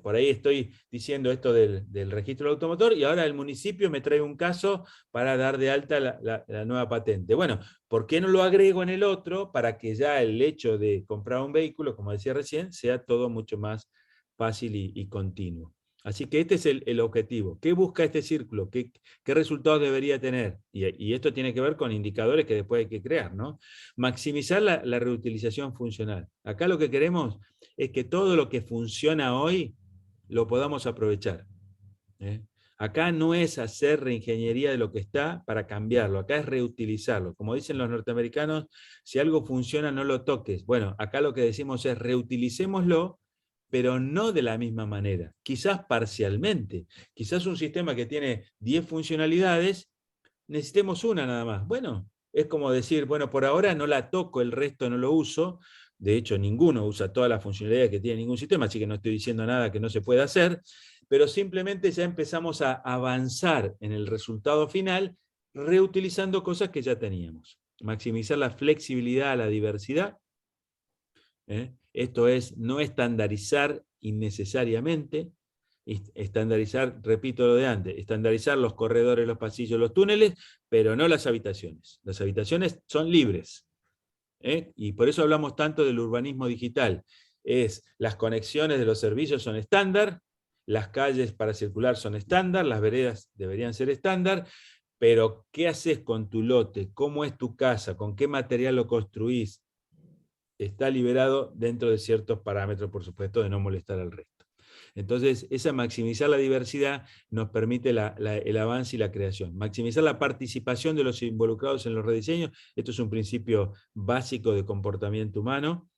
Por ahí estoy diciendo esto del registro del automotor, y ahora el municipio me trae un caso para dar de alta la nueva patente. Bueno, ¿por qué no lo agrego en el otro para que ya el hecho de comprar un vehículo, como decía recién, sea todo mucho más fácil y continuo? Así que este es el objetivo. ¿Qué busca este círculo? ¿Qué resultados debería tener? Y esto tiene que ver con indicadores que después hay que crear, ¿no? Maximizar la reutilización funcional. Acá lo que queremos es que todo lo que funciona hoy lo podamos aprovechar. Acá no es hacer reingeniería de lo que está para cambiarlo, acá es reutilizarlo. Como dicen los norteamericanos, si algo funciona no lo toques. Bueno, acá lo que decimos es reutilicémoslo, pero no de la misma manera, quizás parcialmente. Quizás un sistema que tiene 10 funcionalidades, necesitemos una nada más. Bueno, es como decir, bueno, por ahora no la toco, el resto no lo uso. De hecho, ninguno usa todas las funcionalidades que tiene ningún sistema, así que no estoy diciendo nada que no se pueda hacer, pero simplemente ya empezamos a avanzar en el resultado final reutilizando cosas que ya teníamos. Maximizar la flexibilidad, la diversidad. Esto es, no estandarizar innecesariamente. Estandarizar, repito lo de antes, estandarizar los corredores, los pasillos, los túneles, pero no las habitaciones. Las habitaciones son libres. Y por eso hablamos tanto del urbanismo digital. Las conexiones de los servicios son estándar, las calles para circular son estándar, las veredas deberían ser estándar, pero ¿qué haces con tu lote? ¿Cómo es tu casa? ¿Con qué material lo construís? Está liberado dentro de ciertos parámetros, por supuesto, de no molestar al resto. Entonces, maximizar la diversidad nos permite el avance y la creación. Maximizar la participación de los involucrados en los rediseños, esto es un principio básico de comportamiento humano.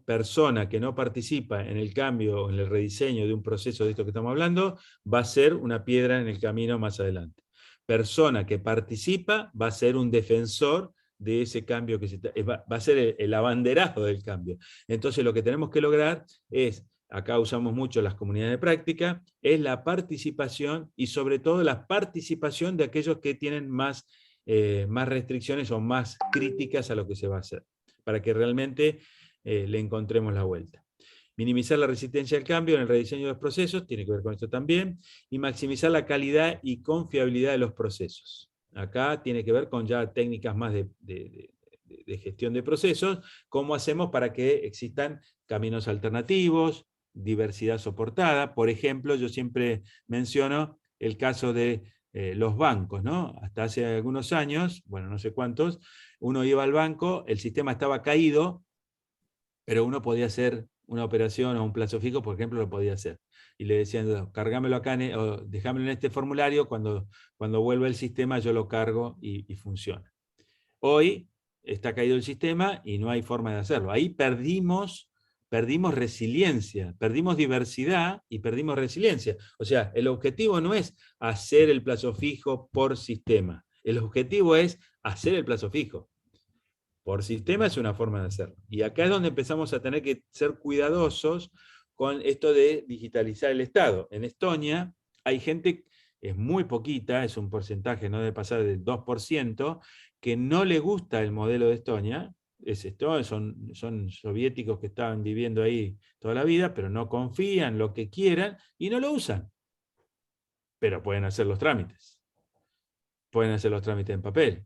Persona que no participa en el cambio o en el rediseño de un proceso de esto que estamos hablando, va a ser una piedra en el camino más adelante. Persona que participa va a ser un defensor de ese cambio, va a ser el abanderado del cambio. Entonces lo que tenemos que lograr es, acá usamos mucho las comunidades de práctica, es la participación y sobre todo la participación de aquellos que tienen más restricciones o más críticas a lo que se va a hacer, para que realmente le encontremos la vuelta. Minimizar la resistencia al cambio en el rediseño de los procesos, tiene que ver con esto también, y maximizar la calidad y confiabilidad de los procesos. Acá tiene que ver con ya técnicas más de gestión de procesos, cómo hacemos para que existan caminos alternativos, diversidad soportada. Por ejemplo, yo siempre menciono el caso de los bancos, ¿no? Hasta hace algunos años, bueno, no sé cuántos, uno iba al banco, el sistema estaba caído, pero uno podía hacer una operación o un plazo fijo, por ejemplo, lo podía hacer. Y le decían, cargámelo acá, o dejámelo en este formulario, cuando vuelva el sistema yo lo cargo y funciona. Hoy está caído el sistema y no hay forma de hacerlo. Ahí perdimos resiliencia, perdimos diversidad y perdimos resiliencia. O sea, el objetivo no es hacer el plazo fijo por sistema. El objetivo es hacer el plazo fijo. Por sistema es una forma de hacerlo. Y acá es donde empezamos a tener que ser cuidadosos con esto de digitalizar el Estado. En Estonia hay gente, es muy poquita, es un porcentaje, no debe pasar del 2%, que no le gusta el modelo de Estonia. Son soviéticos que estaban viviendo ahí toda la vida, pero no confían, lo que quieran, y no lo usan. Pero pueden hacer los trámites. Pueden hacer los trámites en papel.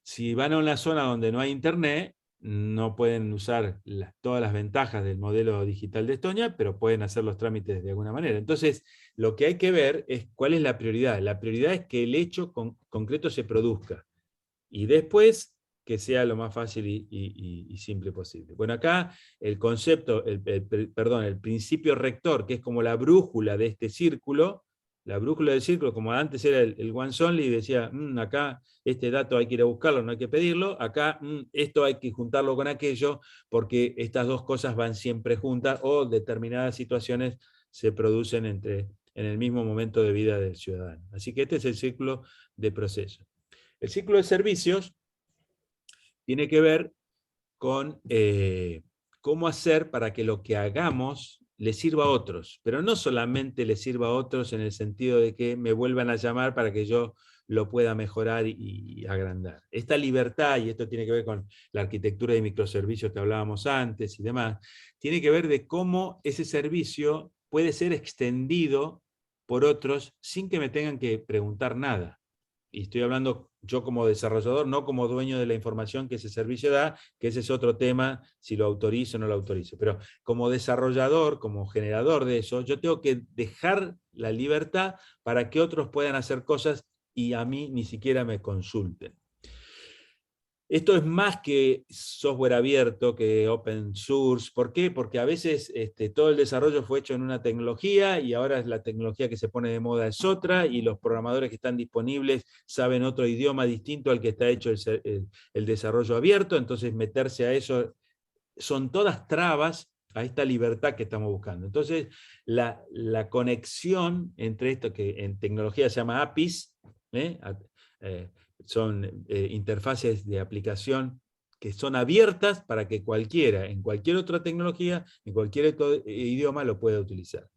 Si van a una zona donde no hay internet, no pueden usar todas las ventajas del modelo digital de Estonia, pero pueden hacer los trámites de alguna manera. Entonces, lo que hay que ver es cuál es la prioridad. La prioridad es que el hecho concreto se produzca. Y después, que sea lo más fácil y simple posible. Bueno, acá el concepto, el principio rector, que es como la brújula de este círculo, la brújula del círculo, como antes era el once only, y decía, acá este dato hay que ir a buscarlo, no hay que pedirlo, acá esto hay que juntarlo con aquello, porque estas dos cosas van siempre juntas, o determinadas situaciones se producen en el mismo momento de vida del ciudadano. Así que este es el círculo de procesos. El ciclo de servicios tiene que ver con cómo hacer para que lo que hagamos le sirva a otros, pero no solamente le sirva a otros en el sentido de que me vuelvan a llamar para que yo lo pueda mejorar y agrandar. Esta libertad, y esto tiene que ver con la arquitectura de microservicios que hablábamos antes y demás, tiene que ver de cómo ese servicio puede ser extendido por otros sin que me tengan que preguntar nada. Y estoy hablando yo como desarrollador, no como dueño de la información que ese servicio da, que ese es otro tema, si lo autorizo o no lo autorizo. Pero como desarrollador, como generador de eso, yo tengo que dejar la libertad para que otros puedan hacer cosas y a mí ni siquiera me consulten. Esto es más que software abierto, que open source. ¿Por qué? Porque a veces todo el desarrollo fue hecho en una tecnología y ahora la tecnología que se pone de moda es otra y los programadores que están disponibles saben otro idioma distinto al que está hecho el desarrollo abierto, entonces meterse a eso son todas trabas a esta libertad que estamos buscando. Entonces la conexión entre esto que en tecnología se llama APIs, son interfaces de aplicación que son abiertas para que cualquiera, en cualquier otra tecnología, en cualquier otro idioma, lo pueda utilizar.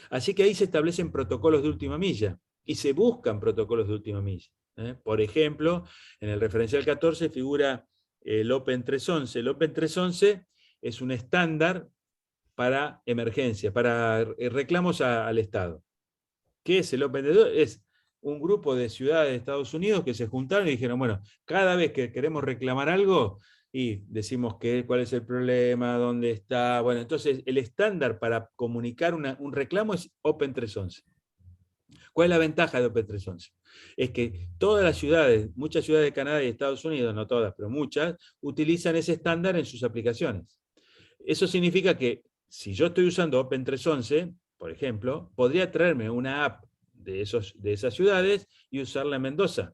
Así que ahí se establecen protocolos de última milla y se buscan protocolos de última milla. Por ejemplo, en el referencial 14 figura el Open 311. El Open 311 es un estándar para emergencia, para reclamos al Estado. ¿Qué es el Open 311? Es un grupo de ciudades de Estados Unidos que se juntaron y dijeron, bueno, cada vez que queremos reclamar algo, y decimos cuál es el problema, dónde está. Bueno, entonces el estándar para comunicar un reclamo es Open 311. ¿Cuál es la ventaja de Open 311? Es que todas las ciudades, muchas ciudades de Canadá y Estados Unidos, no todas, pero muchas, utilizan ese estándar en sus aplicaciones. Eso significa que si yo estoy usando Open 311, por ejemplo, podría traerme una app de esas ciudades y usarla en Mendoza,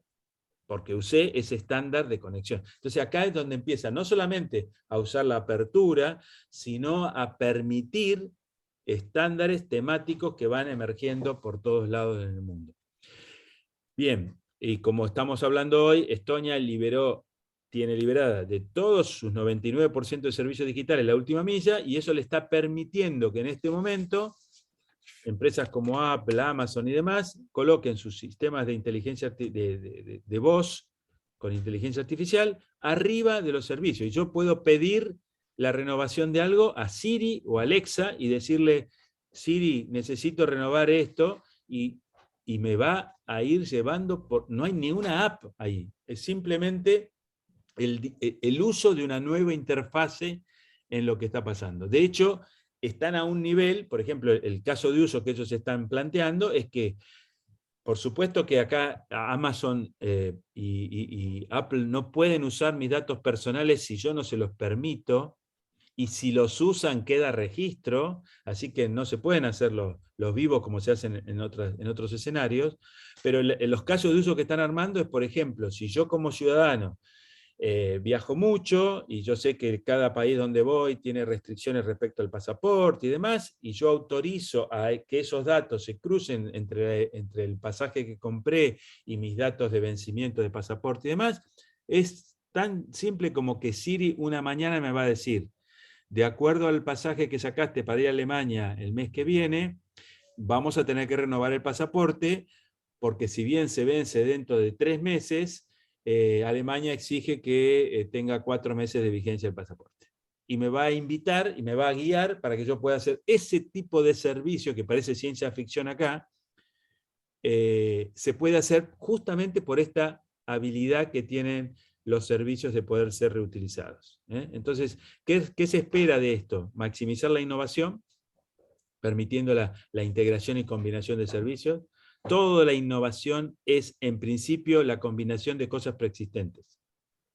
porque usé ese estándar de conexión. Entonces acá es donde empieza no solamente a usar la apertura, sino a permitir estándares temáticos que van emergiendo por todos lados en el mundo. Bien, y como estamos hablando hoy, Estonia tiene liberada de todos sus 99% de servicios digitales la última milla, y eso le está permitiendo que en este momento empresas como Apple, Amazon y demás coloquen sus sistemas de inteligencia de voz con inteligencia artificial arriba de los servicios. Y yo puedo pedir la renovación de algo a Siri o Alexa y decirle, Siri, necesito renovar esto, y me va a ir llevando no hay ninguna app ahí, es simplemente el uso de una nueva interfase en lo que está pasando. De hecho, están a un nivel, por ejemplo, el caso de uso que ellos están planteando es que, por supuesto que acá Amazon y Apple no pueden usar mis datos personales si yo no se los permito, y si los usan queda registro, así que no se pueden hacer los vivos como se hacen en otros escenarios, pero los casos de uso que están armando es, por ejemplo, si yo como ciudadano viajo mucho y yo sé que cada país donde voy tiene restricciones respecto al pasaporte y demás, y yo autorizo a que esos datos se crucen entre el pasaje que compré y mis datos de vencimiento de pasaporte y demás, es tan simple como que Siri una mañana me va a decir, de acuerdo al pasaje que sacaste para ir a Alemania el mes que viene, vamos a tener que renovar el pasaporte, porque si bien se vence dentro de 3 meses, Alemania exige que tenga 4 meses de vigencia el pasaporte. Y me va a invitar y me va a guiar para que yo pueda hacer ese tipo de servicio, que parece ciencia ficción acá, se puede hacer justamente por esta habilidad que tienen los servicios de poder ser reutilizados. Entonces, ¿qué se espera de esto? Maximizar la innovación, permitiendo la integración y combinación de servicios. Toda la innovación es, en principio, la combinación de cosas preexistentes.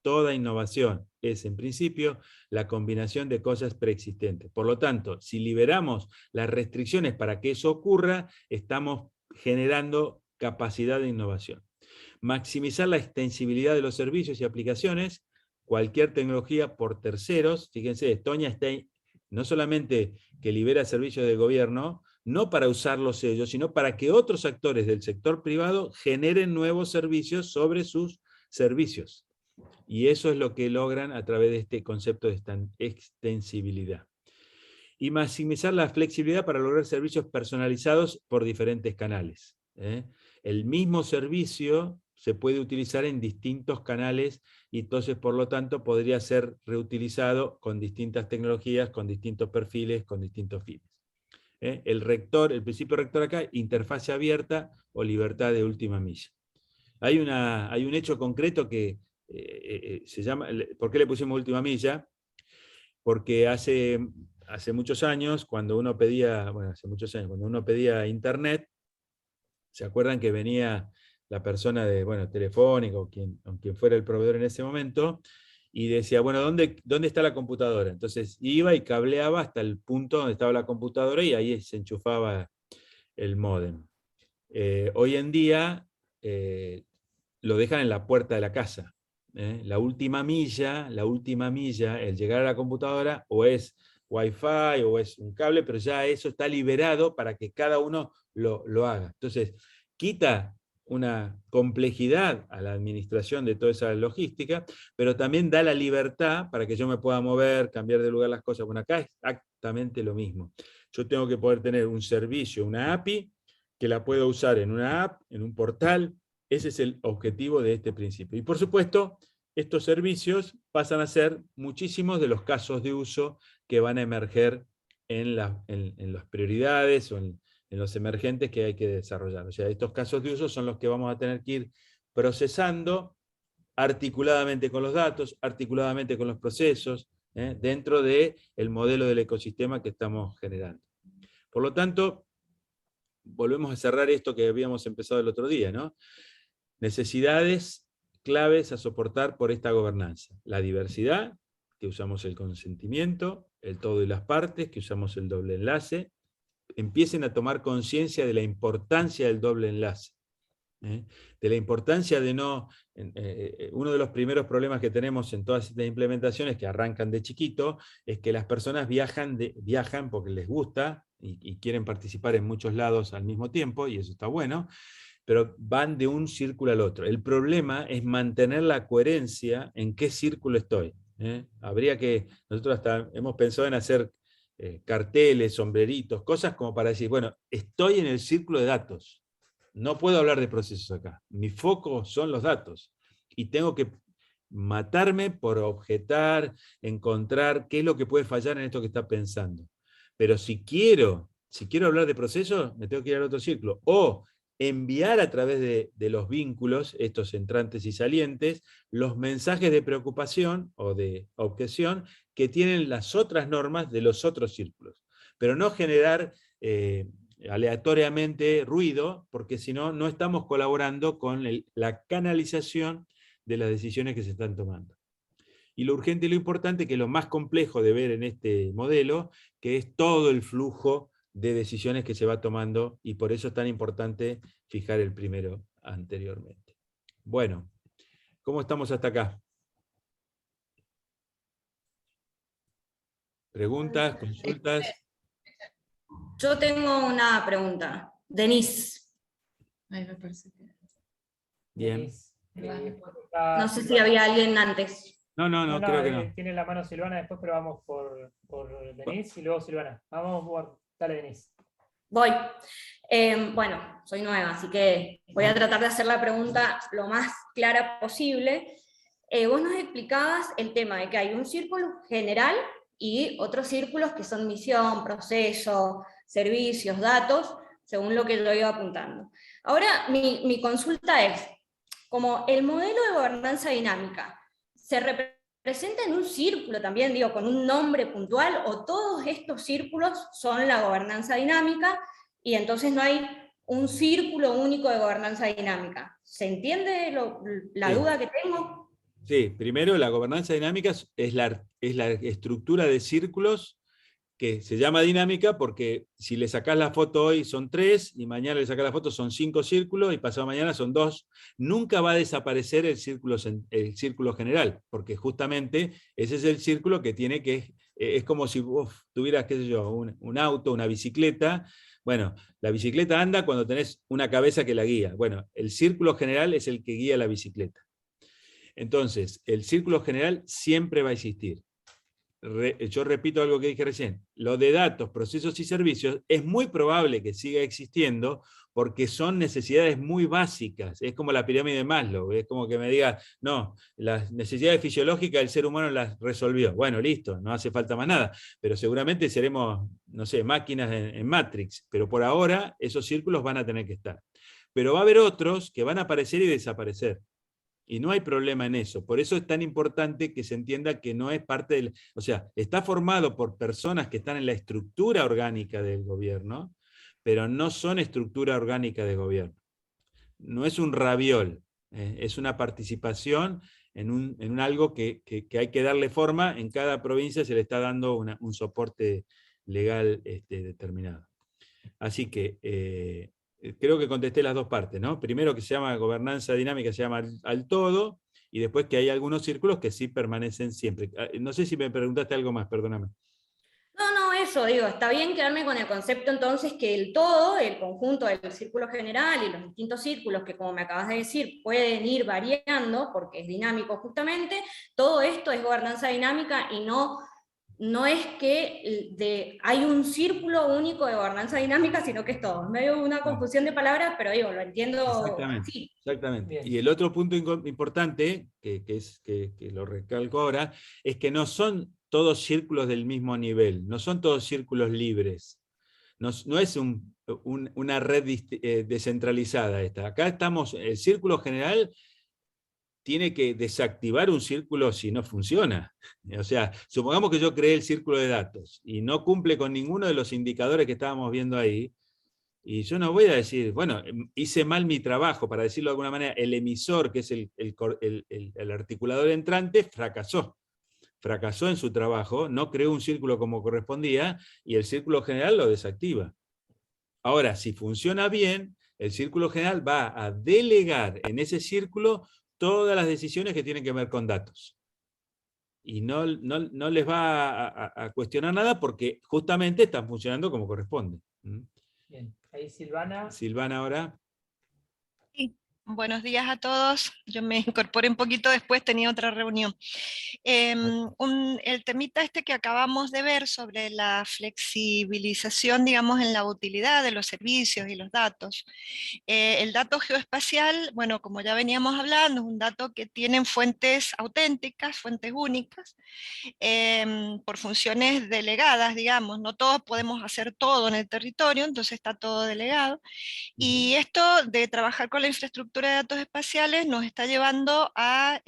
Toda innovación es, en principio, la combinación de cosas preexistentes. Por lo tanto, si liberamos las restricciones para que eso ocurra, estamos generando capacidad de innovación. Maximizar la extensibilidad de los servicios y aplicaciones, cualquier tecnología por terceros. Fíjense, Estonia está no solamente que libera servicios del gobierno, no para usarlos ellos, sino para que otros actores del sector privado generen nuevos servicios sobre sus servicios. Y eso es lo que logran a través de este concepto de extensibilidad. Y maximizar la flexibilidad para lograr servicios personalizados por diferentes canales. El mismo servicio se puede utilizar en distintos canales y entonces, por lo tanto, podría ser reutilizado con distintas tecnologías, con distintos perfiles, con distintos fines. El principio rector acá, interfase abierta o libertad de última milla. Hay un hecho concreto que se llama, ¿por qué le pusimos última milla? Porque hace muchos años, cuando uno pedía internet, ¿se acuerdan que venía la persona de Telefónica o quien fuera el proveedor en ese momento, y decía, bueno, ¿dónde está la computadora? Entonces iba y cableaba hasta el punto donde estaba la computadora y ahí se enchufaba el módem. Hoy en día lo dejan en la puerta de la casa. La última milla, el llegar a la computadora, o es Wi-Fi o es un cable, pero ya eso está liberado para que cada uno lo haga. Entonces, quita una complejidad a la administración de toda esa logística, pero también da la libertad para que yo me pueda mover, cambiar de lugar las cosas. Bueno, acá es exactamente lo mismo. Yo tengo que poder tener un servicio, una API, que la puedo usar en una app, en un portal. Ese es el objetivo de este principio. Y por supuesto, estos servicios pasan a ser muchísimos de los casos de uso que van a emerger en las prioridades o en los emergentes que hay que desarrollar. O sea, estos casos de uso son los que vamos a tener que ir procesando articuladamente con los datos, articuladamente con los procesos, dentro del modelo del ecosistema que estamos generando. Por lo tanto, volvemos a cerrar esto que habíamos empezado el otro día, ¿no? Necesidades claves a soportar por esta gobernanza. La diversidad, que usamos el consentimiento, el todo y las partes, que usamos el doble enlace. Empiecen a tomar conciencia de la importancia del doble enlace. De la importancia de no... uno de los primeros problemas que tenemos en todas estas implementaciones que arrancan de chiquito, es que las personas viajan porque les gusta y quieren participar en muchos lados al mismo tiempo, y eso está bueno, pero van de un círculo al otro. El problema es mantener la coherencia en qué círculo estoy. Habría que... Nosotros hasta hemos pensado en hacer carteles, sombreritos, cosas como para decir, bueno, estoy en el círculo de datos. No puedo hablar de procesos acá. Mi foco son los datos. Y tengo que matarme por objetar, encontrar qué es lo que puede fallar en esto que está pensando. Pero si quiero hablar de procesos, me tengo que ir al otro círculo. O enviar a través de los vínculos, estos entrantes y salientes, los mensajes de preocupación o de objeción que tienen las otras normas de los otros círculos. Pero no generar aleatoriamente ruido, porque si no, no estamos colaborando con la canalización de las decisiones que se están tomando. Y lo urgente y lo importante, que es lo más complejo de ver en este modelo, que es todo el flujo de decisiones que se va tomando, y por eso es tan importante fijar el primero anteriormente. Bueno, ¿cómo estamos hasta acá? ¿Preguntas, consultas? Yo tengo una pregunta. Denise. Ay, me parece que... Bien. No sé si había alguien antes. No, creo que no. Tiene la mano Silvana después, pero vamos por Denise y luego Silvana. Vamos, dale Denise. Voy. Bueno, soy nueva, así que voy a tratar de hacer la pregunta lo más clara posible. Vos nos explicabas el tema de que hay un círculo general y otros círculos que son misión, proceso, servicios, datos, según lo que yo iba apuntando. Ahora, mi consulta es, como el modelo de gobernanza dinámica se representa en un círculo también, digo, con un nombre puntual, o todos estos círculos son la gobernanza dinámica, y entonces no hay un círculo único de gobernanza dinámica. ¿Se entiende la duda que tengo? Sí, primero la gobernanza dinámica es la estructura de círculos que se llama dinámica porque si le sacás la foto hoy son 3, y mañana le sacás la foto son 5 círculos, y pasado mañana son 2. Nunca va a desaparecer el círculo general, porque justamente ese es el círculo que tiene que... Es como si vos tuvieras, qué sé yo, un auto, una bicicleta. Bueno, la bicicleta anda cuando tenés una cabeza que la guía. Bueno, el círculo general es el que guía la bicicleta. Entonces, el círculo general siempre va a existir. Yo repito algo que dije recién, lo de datos, procesos y servicios es muy probable que siga existiendo porque son necesidades muy básicas, es como la pirámide de Maslow, es como que me diga, no, las necesidades fisiológicas del ser humano las resolvió, bueno, listo, no hace falta más nada, pero seguramente seremos, no sé, máquinas en Matrix, pero por ahora esos círculos van a tener que estar. Pero va a haber otros que van a aparecer y desaparecer. Y no hay problema en eso. Por eso es tan importante que se entienda que no es parte del... O sea, está formado por personas que están en la estructura orgánica del gobierno, pero no son estructura orgánica de gobierno. No es un raviol, es una participación en un algo que hay que darle forma. En cada provincia se le está dando un soporte legal determinado. Así que... creo que contesté las dos partes, ¿no? Primero que se llama gobernanza dinámica, se llama al todo, y después que hay algunos círculos que sí permanecen siempre. No sé si me preguntaste algo más, perdóname. No, eso, digo, está bien quedarme con el concepto entonces que el todo, el conjunto del círculo general y los distintos círculos que, como me acabas de decir, pueden ir variando, porque es dinámico justamente, todo esto es gobernanza dinámica y no no es que hay un círculo único de gobernanza dinámica, sino que es todo. Es medio una confusión de palabras, pero digo, lo entiendo Exactamente, así. exactamente. Bien. Y el otro punto importante, que lo recalco ahora, es que no son todos círculos del mismo nivel, no son todos círculos libres. No es una red descentralizada esta. Acá estamos, el círculo general tiene que desactivar un círculo si no funciona. O sea, supongamos que yo creé el círculo de datos y no cumple con ninguno de los indicadores que estábamos viendo ahí, y yo no voy a decir, bueno, hice mal mi trabajo, para decirlo de alguna manera, el emisor, que es el articulador entrante, fracasó en su trabajo, no creó un círculo como correspondía, y el círculo general lo desactiva. Ahora, si funciona bien, el círculo general va a delegar en ese círculo todas las decisiones que tienen que ver con datos. Y no les va a cuestionar nada porque justamente están funcionando como corresponde. Bien. Ahí Silvana. Silvana ahora. Sí, buenos días a todos. Yo me incorporé un poquito después, tenía otra reunión. El temita este que acabamos de ver sobre la flexibilización, digamos, en la utilidad de los servicios y los datos. El dato geoespacial, bueno, como ya veníamos hablando, es un dato que tiene fuentes auténticas, fuentes únicas, por funciones delegadas, digamos. No todos podemos hacer todo en el territorio, entonces está todo delegado. Y esto de trabajar con la infraestructura de datos espaciales nos está llevando a,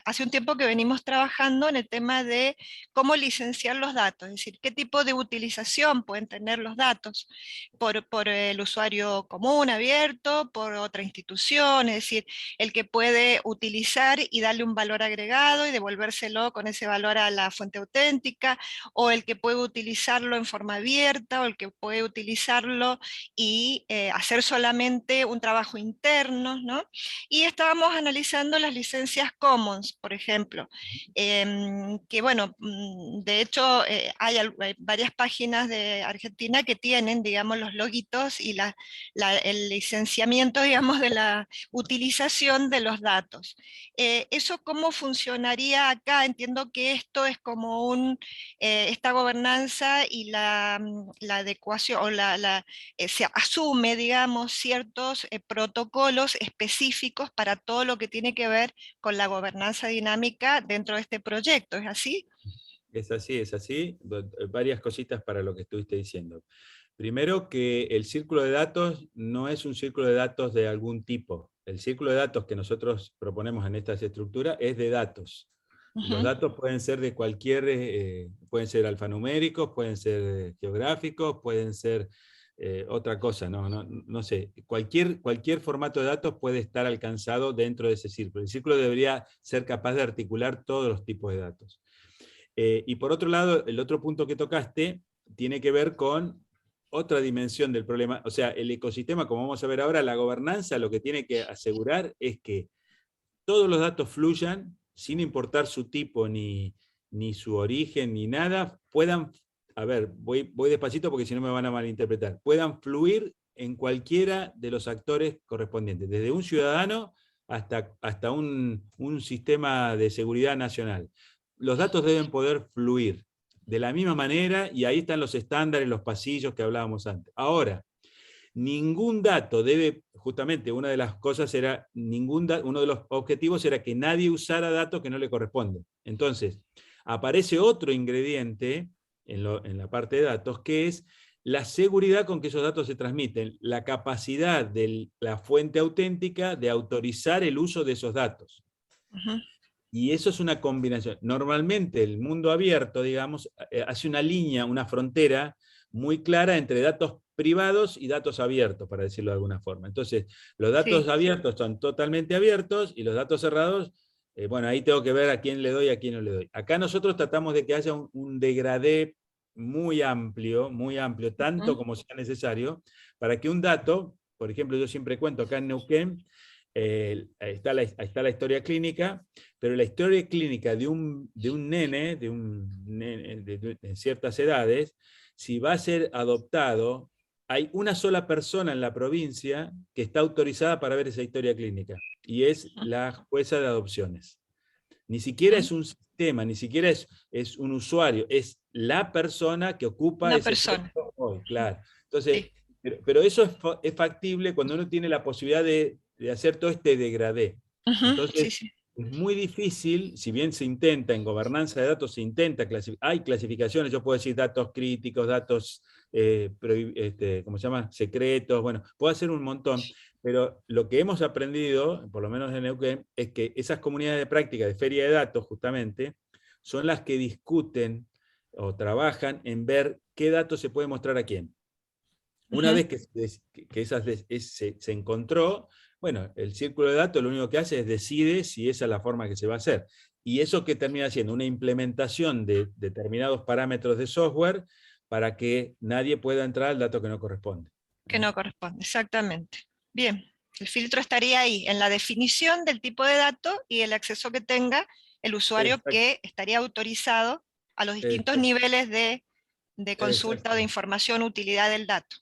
hace un tiempo que venimos trabajando en el tema de cómo licenciar los datos, es decir, qué tipo de utilización pueden tener los datos por el usuario común, abierto, por otra institución, es decir, el que puede utilizar y darle un valor agregado y devolvérselo con ese valor a la fuente auténtica, o el que puede utilizarlo en forma abierta, o el que puede utilizarlo y hacer solamente un trabajo interno, ¿no? Y estábamos analizando las licencias Commons, por ejemplo, que bueno, de hecho hay varias páginas de Argentina que tienen, digamos, los logitos y el licenciamiento, digamos, de la utilización de los datos. ¿Eso cómo funcionaría acá? Entiendo que esto es como esta gobernanza y la adecuación, o se asume, digamos, ciertos protocolos específicos para todo lo que tiene que ver con la gobernanza dinámica dentro de este proyecto, ¿es así? Es así, es así. Varias cositas para lo que estuviste diciendo. Primero, que el círculo de datos no es un círculo de datos de algún tipo. El círculo de datos que nosotros proponemos en estas estructuras es de datos. Y los datos pueden ser de cualquier, pueden ser alfanuméricos, pueden ser geográficos, pueden ser otra cosa, no sé. Cualquier formato de datos puede estar alcanzado dentro de ese círculo. El círculo debería ser capaz de articular todos los tipos de datos. Y por otro lado, el otro punto que tocaste tiene que ver con otra dimensión del problema. O sea, el ecosistema, como vamos a ver ahora, la gobernanza lo que tiene que asegurar es que todos los datos fluyan, sin importar su tipo, ni su origen, ni nada, puedan, a ver, voy despacito porque si no me van a malinterpretar, puedan fluir en cualquiera de los actores correspondientes, desde un ciudadano hasta un sistema de seguridad nacional. Los datos deben poder fluir de la misma manera, y ahí están los estándares, los pasillos que hablábamos antes. Ahora, ningún dato debe, justamente una de las cosas era, uno de los objetivos era que nadie usara datos que no le corresponden. Entonces, aparece otro ingrediente en la parte de datos, que es la seguridad con que esos datos se transmiten, la capacidad de la fuente auténtica de autorizar el uso de esos datos. Y eso es una combinación. Normalmente el mundo abierto, digamos, hace una línea, una frontera muy clara entre datos privados y datos abiertos, para decirlo de alguna forma. Entonces, los datos abiertos son totalmente abiertos, y los datos cerrados, bueno, ahí tengo que ver a quién le doy y a quién no le doy. Acá nosotros tratamos de que haya un degradé muy amplio, tanto como sea necesario, para que un dato, por ejemplo, yo siempre cuento acá en Neuquén, está la historia clínica, pero la historia clínica de un nene de ciertas edades, si va a ser adoptado, hay una sola persona en la provincia que está autorizada para ver esa historia clínica, y es la jueza de adopciones. Ni siquiera es un sistema, ni siquiera es un usuario, es la persona que ocupa Una ese persona. puesto hoy, claro. Entonces, Sí. pero eso es factible cuando uno tiene la posibilidad de hacer todo este degradé. Ujú, Entonces, sí, sí. es muy difícil, si bien se intenta, en gobernanza de datos se intenta, hay clasificaciones, yo puedo decir datos críticos, datos, ¿cómo se llama? Secretos, bueno, puedo hacer un montón, pero lo que hemos aprendido, por lo menos en Neuquén, es que esas comunidades de práctica de feria de datos, justamente, son las que discuten o trabajan en ver qué datos se puede mostrar a quién. Una vez que se encontró, bueno, el círculo de datos lo único que hace es decide si esa es la forma que se va a hacer. Y eso que termina siendo una implementación de determinados parámetros de software para que nadie pueda entrar al dato que no corresponde. Que no corresponde, exactamente. Bien, el filtro estaría ahí, en la definición del tipo de dato y el acceso que tenga el usuario que estaría autorizado a los distintos niveles de consulta o de información, utilidad del dato.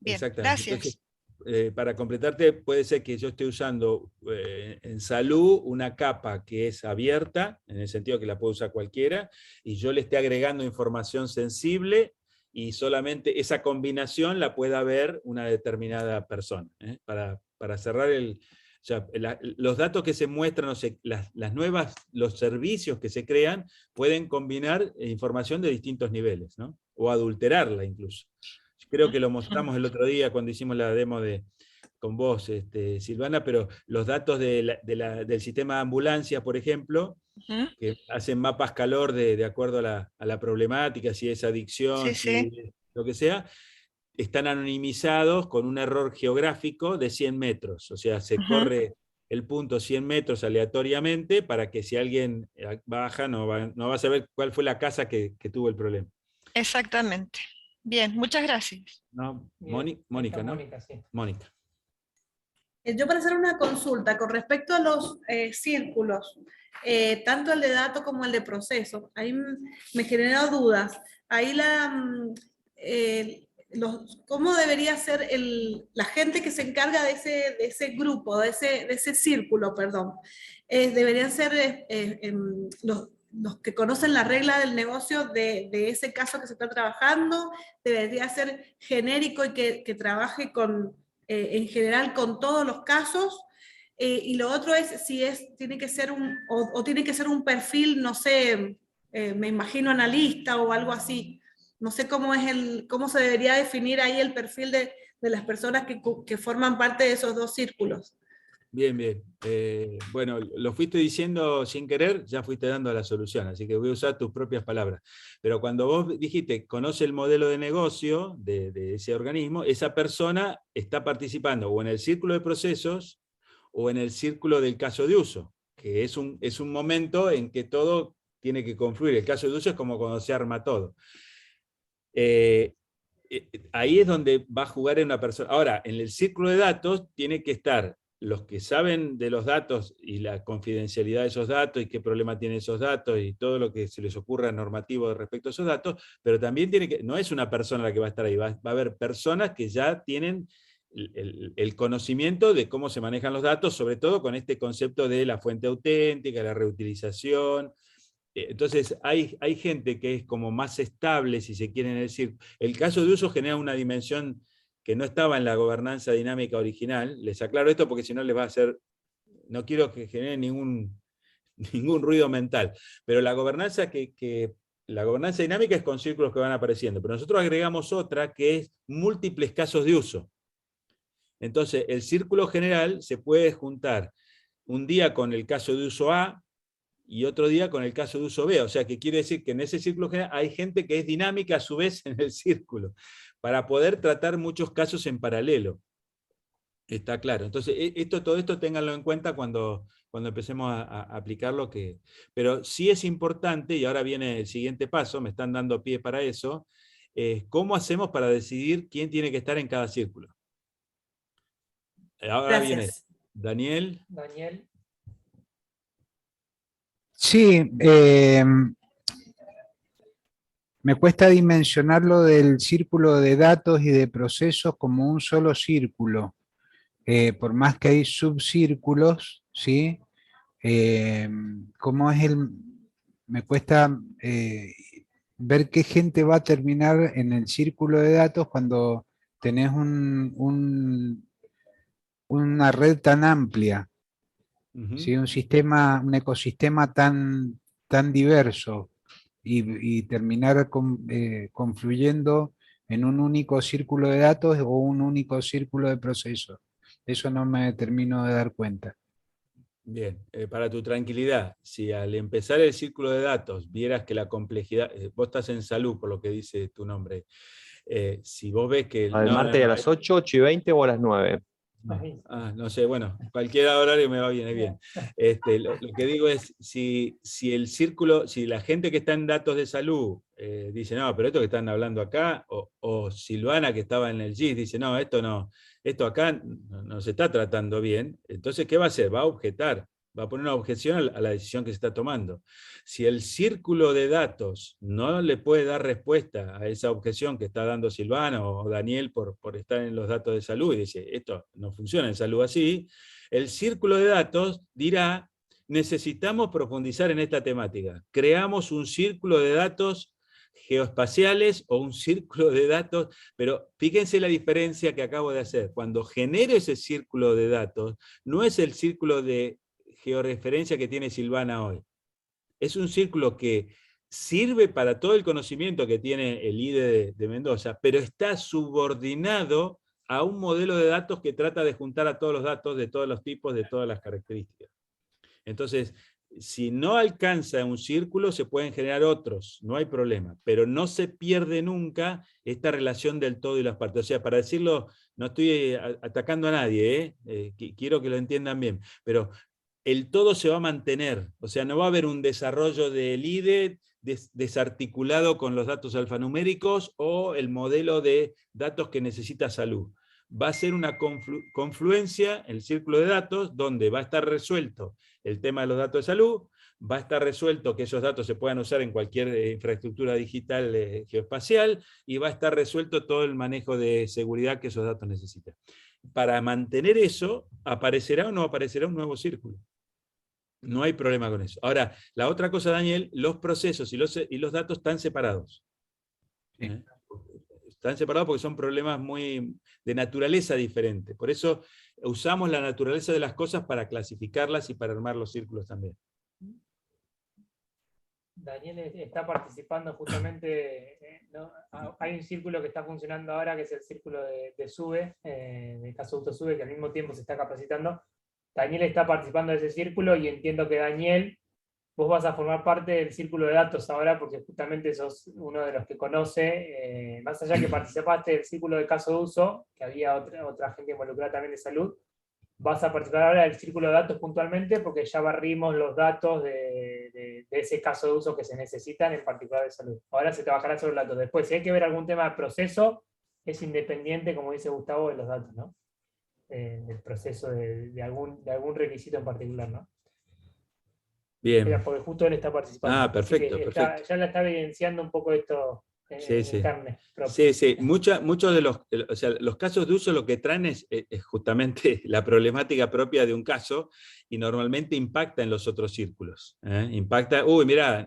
Bien, Exactamente. gracias. Entonces, para completarte, puede ser que yo esté usando en salud una capa que es abierta, en el sentido que la puede usar cualquiera, y yo le esté agregando información sensible y solamente esa combinación la pueda ver una determinada persona. Para cerrar o sea, los datos que se muestran, o sea, los servicios que se crean, pueden combinar información de distintos niveles, ¿no? O adulterarla incluso. Creo que lo mostramos el otro día cuando hicimos la demo con vos, Silvana, pero los datos del sistema de ambulancia, por ejemplo, que hacen mapas calor de acuerdo a la problemática, si es adicción, Sí, si es lo que sea, están anonimizados con un error geográfico de 100 metros. O sea, se corre el punto 100 metros aleatoriamente para que si alguien baja no va a saber cuál fue la casa que tuvo el problema. Exactamente. Bien, muchas gracias. No, Bien, Mónica, ¿no? Mónica, sí. Mónica. Yo para hacer una consulta con respecto a los círculos, tanto el de datos como el de proceso, ahí me generó dudas. Ahí ¿cómo debería ser la gente que se encarga de ese grupo, de ese círculo, perdón? ¿Deberían ser los que conocen la regla del negocio de ese caso que se está trabajando? ¿Debería ser genérico y que trabaje en general con todos los casos? Y lo otro es si tiene que ser tiene que ser un perfil, no sé, me imagino analista o algo así. No sé cómo se debería definir ahí el perfil de las personas que forman parte de esos dos círculos. Bien, bien. Bueno, lo fuiste diciendo sin querer, ya fuiste dando la solución, así que voy a usar tus propias palabras. Pero cuando vos dijiste, conoce el modelo de negocio de ese organismo, esa persona está participando o en el círculo de procesos o en el círculo del caso de uso, que es un momento en que todo tiene que confluir. El caso de uso es como cuando se arma todo. Ahí es donde va a jugar en una persona. Ahora, en el círculo de datos tiene que estar los que saben de los datos y la confidencialidad de esos datos y qué problema tienen esos datos y todo lo que se les ocurra normativo respecto a esos datos, pero también no es una persona la que va a estar ahí, va a haber personas que ya tienen el conocimiento de cómo se manejan los datos, sobre todo con este concepto de la fuente auténtica, la reutilización. Entonces hay gente que es como más estable, si se quiere decir. El caso de uso genera una dimensión que no estaba en la gobernanza dinámica original. Les aclaro esto porque si no les va a hacer, no quiero que genere ningún ruido mental, pero la gobernanza la gobernanza dinámica es con círculos que van apareciendo, pero nosotros agregamos otra que es múltiples casos de uso. Entonces el círculo general se puede juntar un día con el caso de uso A y otro día con el caso de uso B, o sea que quiere decir que en ese círculo general hay gente que es dinámica a su vez en el círculo, para poder tratar muchos casos en paralelo. Está claro. Entonces, todo esto ténganlo en cuenta cuando empecemos a aplicarlo. Pero sí es importante, y ahora viene el siguiente paso, me están dando pie para eso, ¿cómo hacemos para decidir quién tiene que estar en cada círculo? Ahora viene Daniel. Daniel. Sí, me cuesta dimensionar lo del círculo de datos y de procesos como un solo círculo. Por más que hay subcírculos, ¿sí? ¿cómo es me cuesta ver qué gente va a terminar en el círculo de datos cuando tenés una red tan amplia, Ujú. ¿sí? Un ecosistema tan diverso y terminar confluyendo en un único círculo de datos o un único círculo de procesos. Eso no me termino de dar cuenta. Bien, para tu tranquilidad, si al empezar el círculo de datos vieras que la complejidad, vos estás en salud por lo que dice tu nombre, si vos ves que... ¿Al martes a las 8, 8:20 o a las 9? No sé, bueno, cualquier horario me va bien, es bien. Lo que digo es, si el círculo, si la gente que está en datos de salud dice, no, pero esto que están hablando acá, o Silvana que estaba en el GIS dice, no, esto acá no se está tratando bien, entonces, ¿qué va a hacer? Va a objetar, va a poner una objeción a la decisión que se está tomando. Si el círculo de datos no le puede dar respuesta a esa objeción que está dando Silvana o Daniel por estar en los datos de salud y dice, esto no funciona en salud así, el círculo de datos dirá, necesitamos profundizar en esta temática. Creamos un círculo de datos geoespaciales o un círculo de datos, pero fíjense la diferencia que acabo de hacer. Cuando genero ese círculo de datos, no es el círculo de georreferencia que tiene Silvana hoy. Es un círculo que sirve para todo el conocimiento que tiene el IDE de Mendoza, pero está subordinado a un modelo de datos que trata de juntar a todos los datos de todos los tipos, de todas las características. Entonces, si no alcanza un círculo, se pueden generar otros, no hay problema, pero no se pierde nunca esta relación del todo y las partes. O sea, para decirlo, no estoy atacando a nadie, quiero que lo entiendan bien, pero el todo se va a mantener, o sea, no va a haber un desarrollo del IDE desarticulado con los datos alfanuméricos o el modelo de datos que necesita salud. Va a ser una confluencia, el círculo de datos, donde va a estar resuelto el tema de los datos de salud, va a estar resuelto que esos datos se puedan usar en cualquier infraestructura digital geoespacial, y va a estar resuelto todo el manejo de seguridad que esos datos necesitan. Para mantener eso, ¿aparecerá o no aparecerá un nuevo círculo? No hay problema con eso. Ahora, la otra cosa, Daniel, los procesos y los datos están separados. Sí. Están separados porque son problemas muy de naturaleza diferente. Por eso usamos la naturaleza de las cosas para clasificarlas y para armar los círculos también. Daniel está participando justamente, ¿no? Hay un círculo que está funcionando ahora, que es el círculo de SUBE, en el caso de AutoSUBE, que al mismo tiempo se está capacitando. Daniel está participando de ese círculo y entiendo que Daniel, vos vas a formar parte del círculo de datos ahora porque justamente sos uno de los que conoce, más allá que participaste del círculo de caso de uso, que había otra gente involucrada también de salud, vas a participar ahora del círculo de datos puntualmente porque ya barrimos los datos de ese caso de uso que se necesitan, en particular de salud. Ahora se trabajará sobre los datos. Después, si hay que ver algún tema de proceso, es independiente, como dice Gustavo, de los datos, ¿no? Del proceso de algún requisito en particular, ¿no? Bien. Mira, porque justo él está participando. Perfecto, perfecto. Ya la está evidenciando un poco esto en carne propia. Sí, sí. Muchos de los casos de uso lo que traen es justamente la problemática propia de un caso y normalmente impacta en los otros círculos. Impacta, mirá,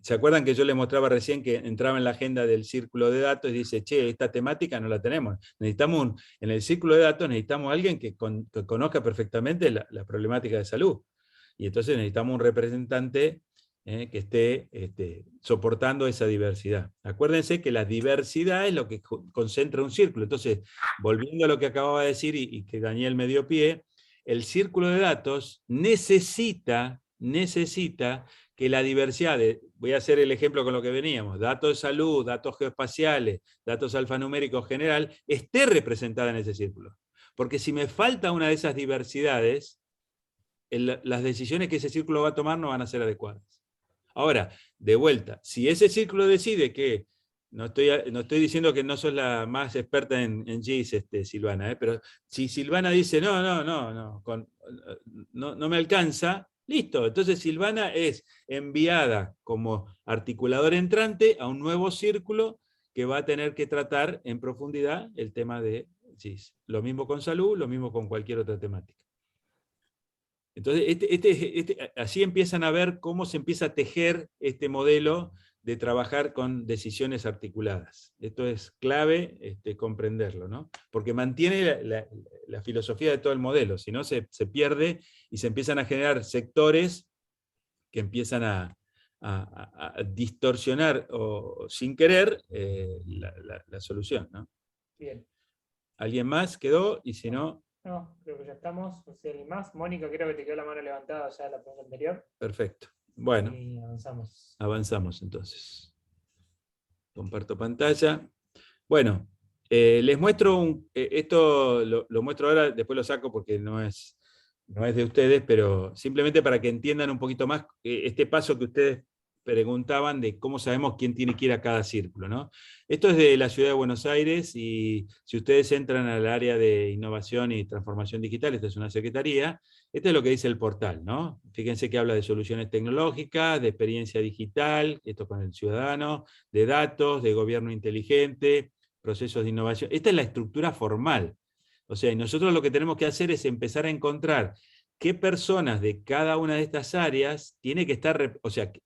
¿se acuerdan que yo les mostraba recién que entraba en la agenda del círculo de datos y dice, che, esta temática no la tenemos? Necesitamos, en el círculo de datos necesitamos a alguien que conozca perfectamente la problemática de salud. Y entonces necesitamos un representante que esté soportando esa diversidad. Acuérdense que la diversidad es lo que concentra un círculo. Entonces, volviendo a lo que acababa de decir y que Daniel me dio pie, el círculo de datos necesita que la diversidad, voy a hacer el ejemplo con lo que veníamos, datos de salud, datos geoespaciales, datos alfanuméricos general, esté representada en ese círculo. Porque si me falta una de esas diversidades, las decisiones que ese círculo va a tomar no van a ser adecuadas. Ahora, de vuelta, si ese círculo decide que, no estoy diciendo que no sos la más experta en GIS, Silvana, pero si Silvana dice, no me alcanza, listo, entonces Silvana es enviada como articulador entrante a un nuevo círculo que va a tener que tratar en profundidad el tema de GIS. Lo mismo con salud, lo mismo con cualquier otra temática. Entonces, así empiezan a ver cómo se empieza a tejer este modelo de trabajar con decisiones articuladas. Esto es clave comprenderlo, ¿no? Porque mantiene la filosofía de todo el modelo, si no se pierde y se empiezan a generar sectores que empiezan a distorsionar o sin querer la solución, ¿no? Bien. ¿Alguien más quedó? Y si no, No, creo que ya estamos. No sé, ¿alguien más? Mónica, creo que te quedó la mano levantada ya en la pregunta anterior. perfecto. Bueno, Y avanzamos. avanzamos entonces. Comparto pantalla. Bueno, les muestro esto lo muestro ahora, después lo saco porque no es de ustedes, pero simplemente para que entiendan un poquito más este paso que ustedes preguntaban de cómo sabemos quién tiene que ir a cada círculo, ¿no? Esto es de la Ciudad de Buenos Aires, y si ustedes entran al área de innovación y transformación digital, esta es una secretaría, esto es lo que dice el portal, ¿no? Fíjense que habla de soluciones tecnológicas, de experiencia digital, esto con el ciudadano, de datos, de gobierno inteligente, procesos de innovación. Esta es la estructura formal. O sea, y nosotros lo que tenemos que hacer es empezar a encontrar qué personas de cada una de estas áreas tiene que estar,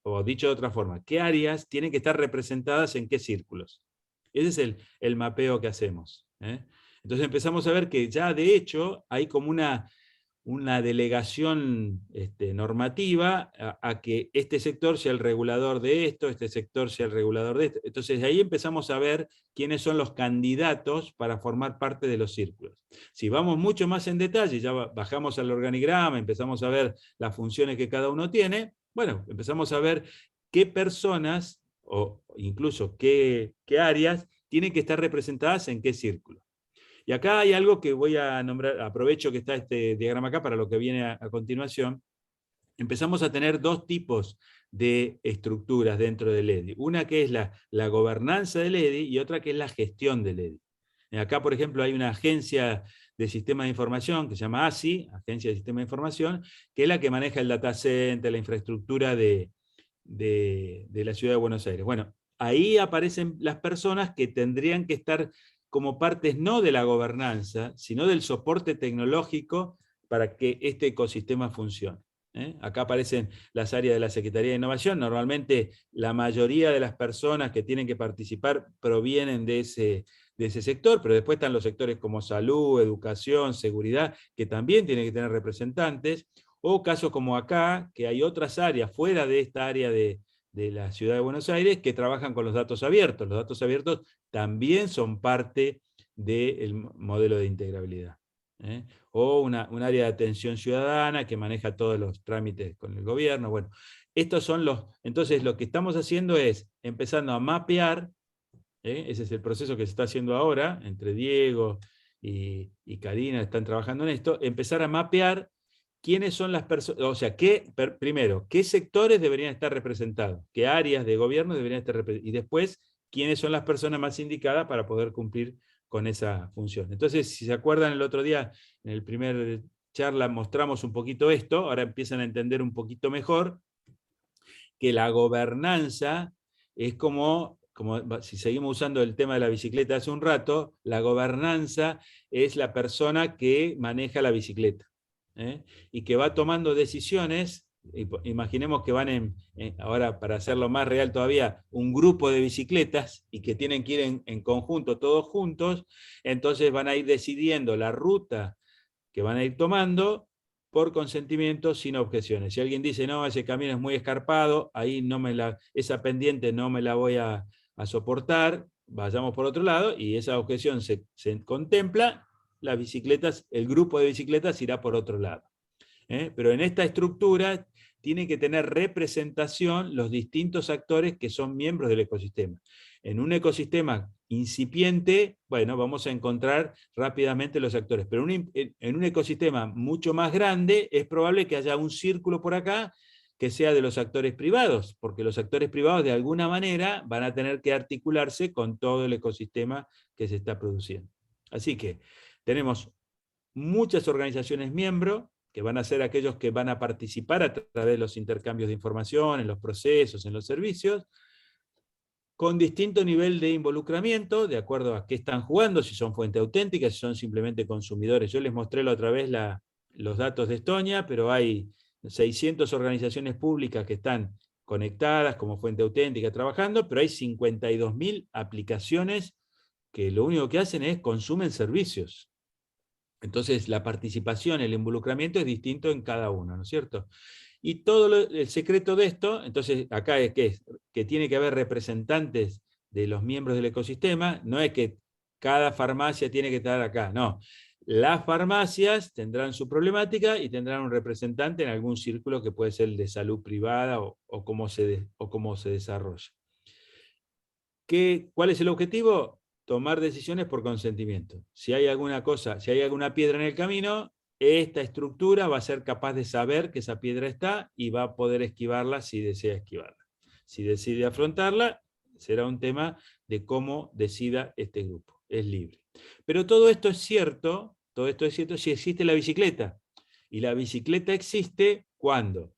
o dicho de otra forma, qué áreas tienen que estar representadas en qué círculos. Ese es el mapeo que hacemos. Entonces empezamos a ver que ya de hecho hay como una delegación normativa a que este sector sea el regulador de esto, este sector sea el regulador de esto. Entonces ahí empezamos a ver quiénes son los candidatos para formar parte de los círculos. Si vamos mucho más en detalle, ya bajamos al organigrama, empezamos a ver las funciones que cada uno tiene, bueno, empezamos a ver qué personas, o incluso qué áreas, tienen que estar representadas en qué círculo. Y acá hay algo que voy a nombrar, aprovecho que está este diagrama acá para lo que viene a continuación. Empezamos a tener dos tipos de estructuras dentro del EDI. Una que es la gobernanza del EDI y otra que es la gestión del EDI. Acá, por ejemplo, hay una agencia de sistemas de información que se llama ASI, Agencia de Sistemas de Información, que es la que maneja el data center, la infraestructura de la Ciudad de Buenos Aires. Bueno, ahí aparecen las personas que tendrían que estar como partes no de la gobernanza, sino del soporte tecnológico para que este ecosistema funcione. Acá aparecen las áreas de la Secretaría de Innovación. Normalmente la mayoría de las personas que tienen que participar provienen de ese sector, pero después están los sectores como salud, educación, seguridad, que también tienen que tener representantes, o casos como acá, que hay otras áreas fuera de esta área de la Ciudad de Buenos Aires que trabajan con los datos abiertos. Los datos abiertos también son parte del modelo de integrabilidad. O un área de atención ciudadana que maneja todos los trámites con el gobierno. Bueno, estos son entonces lo que estamos haciendo es empezando a mapear, ese es el proceso que se está haciendo ahora, entre Diego y Karina están trabajando en esto, empezar a mapear quiénes son las personas, o sea, primero, qué sectores deberían estar representados, qué áreas de gobierno deberían estar representadas, y después, quiénes son las personas más indicadas para poder cumplir con esa función. Entonces, si se acuerdan, el otro día, en el primer charla, mostramos un poquito esto, ahora empiezan a entender un poquito mejor que la gobernanza es como si seguimos usando el tema de la bicicleta hace un rato, la gobernanza es la persona que maneja la bicicleta. Y que va tomando decisiones. Imaginemos que van ahora, para hacerlo más real todavía, un grupo de bicicletas y que tienen que ir en conjunto, todos juntos, entonces van a ir decidiendo la ruta que van a ir tomando por consentimiento, sin objeciones. Si alguien dice, no, ese camino es muy escarpado, ahí esa pendiente no me la voy a soportar, vayamos por otro lado, y esa objeción se contempla, las bicicletas, el grupo de bicicletas irá por otro lado. Pero en esta estructura tienen que tener representación los distintos actores que son miembros del ecosistema. En un ecosistema incipiente, bueno, vamos a encontrar rápidamente los actores, pero en un ecosistema mucho más grande es probable que haya un círculo por acá que sea de los actores privados, porque los actores privados de alguna manera van a tener que articularse con todo el ecosistema que se está produciendo. Así que tenemos muchas organizaciones miembros, que van a ser aquellos que van a participar a través de los intercambios de información, en los procesos, en los servicios, con distinto nivel de involucramiento, de acuerdo a qué están jugando, si son fuente auténtica, si son simplemente consumidores. Yo les mostré la otra vez los datos de Estonia, pero hay 600 organizaciones públicas que están conectadas como fuente auténtica trabajando, pero hay 52.000 aplicaciones que lo único que hacen es consumen servicios. Entonces la participación, el involucramiento es distinto en cada uno, ¿no es cierto? Y todo el secreto de esto, entonces acá es que tiene que haber representantes de los miembros del ecosistema, no es que cada farmacia tiene que estar acá, no. Las farmacias tendrán su problemática y tendrán un representante en algún círculo que puede ser el de salud privada o cómo se desarrolla. ¿Cuál es el objetivo? Tomar decisiones por consentimiento. Si hay alguna cosa, si hay alguna piedra en el camino, esta estructura va a ser capaz de saber que esa piedra está y va a poder esquivarla si desea esquivarla. Si decide afrontarla, será un tema de cómo decida este grupo. Es libre. Pero todo esto es cierto si existe la bicicleta. Y la bicicleta existe cuando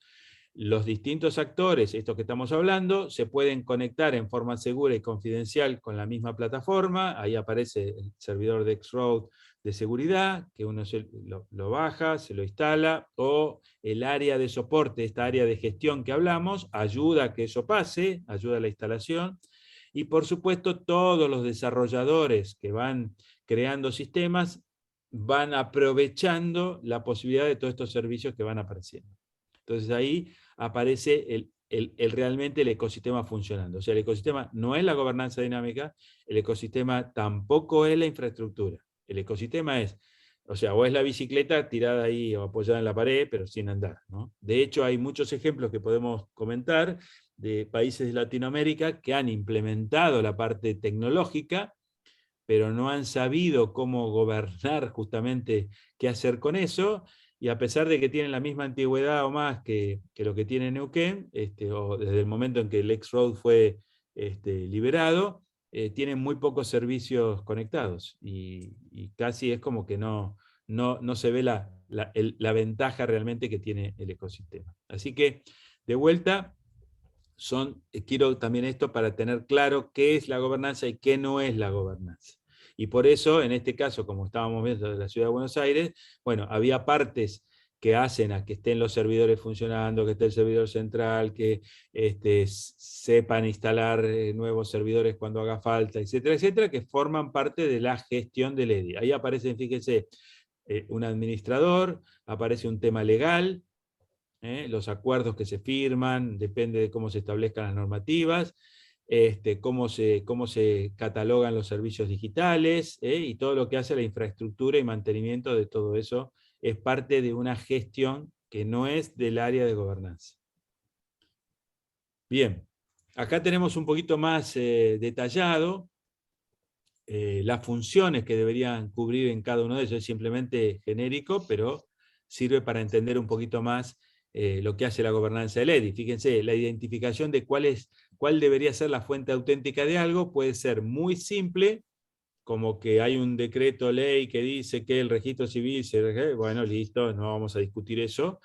los distintos actores, estos que estamos hablando, se pueden conectar en forma segura y confidencial con la misma plataforma. Ahí aparece el servidor de X-Road de seguridad, que uno lo baja, se lo instala, o el área de soporte, esta área de gestión que hablamos, ayuda a que eso pase, ayuda a la instalación. Y por supuesto todos los desarrolladores que van creando sistemas van aprovechando la posibilidad de todos estos servicios que van apareciendo. Entonces ahí aparece realmente el ecosistema funcionando. O sea, el ecosistema no es la gobernanza dinámica, el ecosistema tampoco es la infraestructura. El ecosistema es, o sea, o es la bicicleta tirada ahí o apoyada en la pared, pero sin andar, ¿no? De hecho, hay muchos ejemplos que podemos comentar de países de Latinoamérica que han implementado la parte tecnológica, pero no han sabido cómo gobernar justamente qué hacer con eso, y a pesar de que tienen la misma antigüedad o más que lo que tiene Neuquén, o desde el momento en que el X-Road fue liberado, tienen muy pocos servicios conectados, y casi es como que no se ve la ventaja realmente que tiene el ecosistema. Así que, de vuelta, quiero también esto para tener claro qué es la gobernanza y qué no es la gobernanza. Y por eso, en este caso, como estábamos viendo de la Ciudad de Buenos Aires, bueno, había partes que hacen a que estén los servidores funcionando, que esté el servidor central, que sepan instalar nuevos servidores cuando haga falta, etcétera, etcétera, que forman parte de la gestión del EDI. Ahí aparecen, fíjense, un administrador, aparece un tema legal, los acuerdos que se firman, depende de cómo se establezcan las normativas, cómo se catalogan los servicios digitales, y todo lo que hace la infraestructura y mantenimiento de todo eso es parte de una gestión que no es del área de gobernanza. Bien, acá tenemos un poquito más detallado las funciones que deberían cubrir en cada uno de ellos. Es simplemente genérico, pero sirve para entender un poquito más lo que hace la gobernanza del EDI. Fíjense, la identificación de cuál debería ser la fuente auténtica de algo puede ser muy simple, como que hay un decreto ley que dice que el registro civil bueno, listo, no vamos a discutir eso,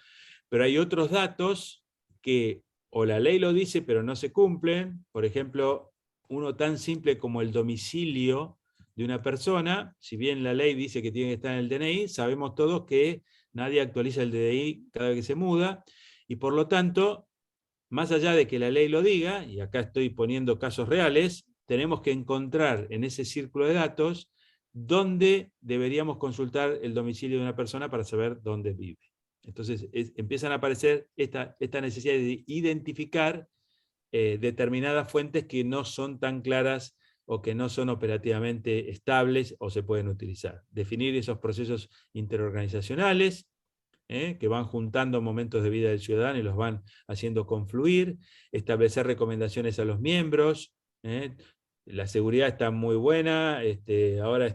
pero hay otros datos que o la ley lo dice pero no se cumplen. Por ejemplo, uno tan simple como el domicilio de una persona, si bien la ley dice que tiene que estar en el DNI, sabemos todos que nadie actualiza el DNI cada vez que se muda, y por lo tanto, más allá de que la ley lo diga, y acá estoy poniendo casos reales, tenemos que encontrar en ese círculo de datos dónde deberíamos consultar el domicilio de una persona para saber dónde vive. Entonces empiezan a aparecer esta necesidad de identificar determinadas fuentes que no son tan claras o que no son operativamente estables o se pueden utilizar. Definir esos procesos interorganizacionales, que van juntando momentos de vida del ciudadano y los van haciendo confluir, establecer recomendaciones a los miembros. La seguridad está muy buena, ahora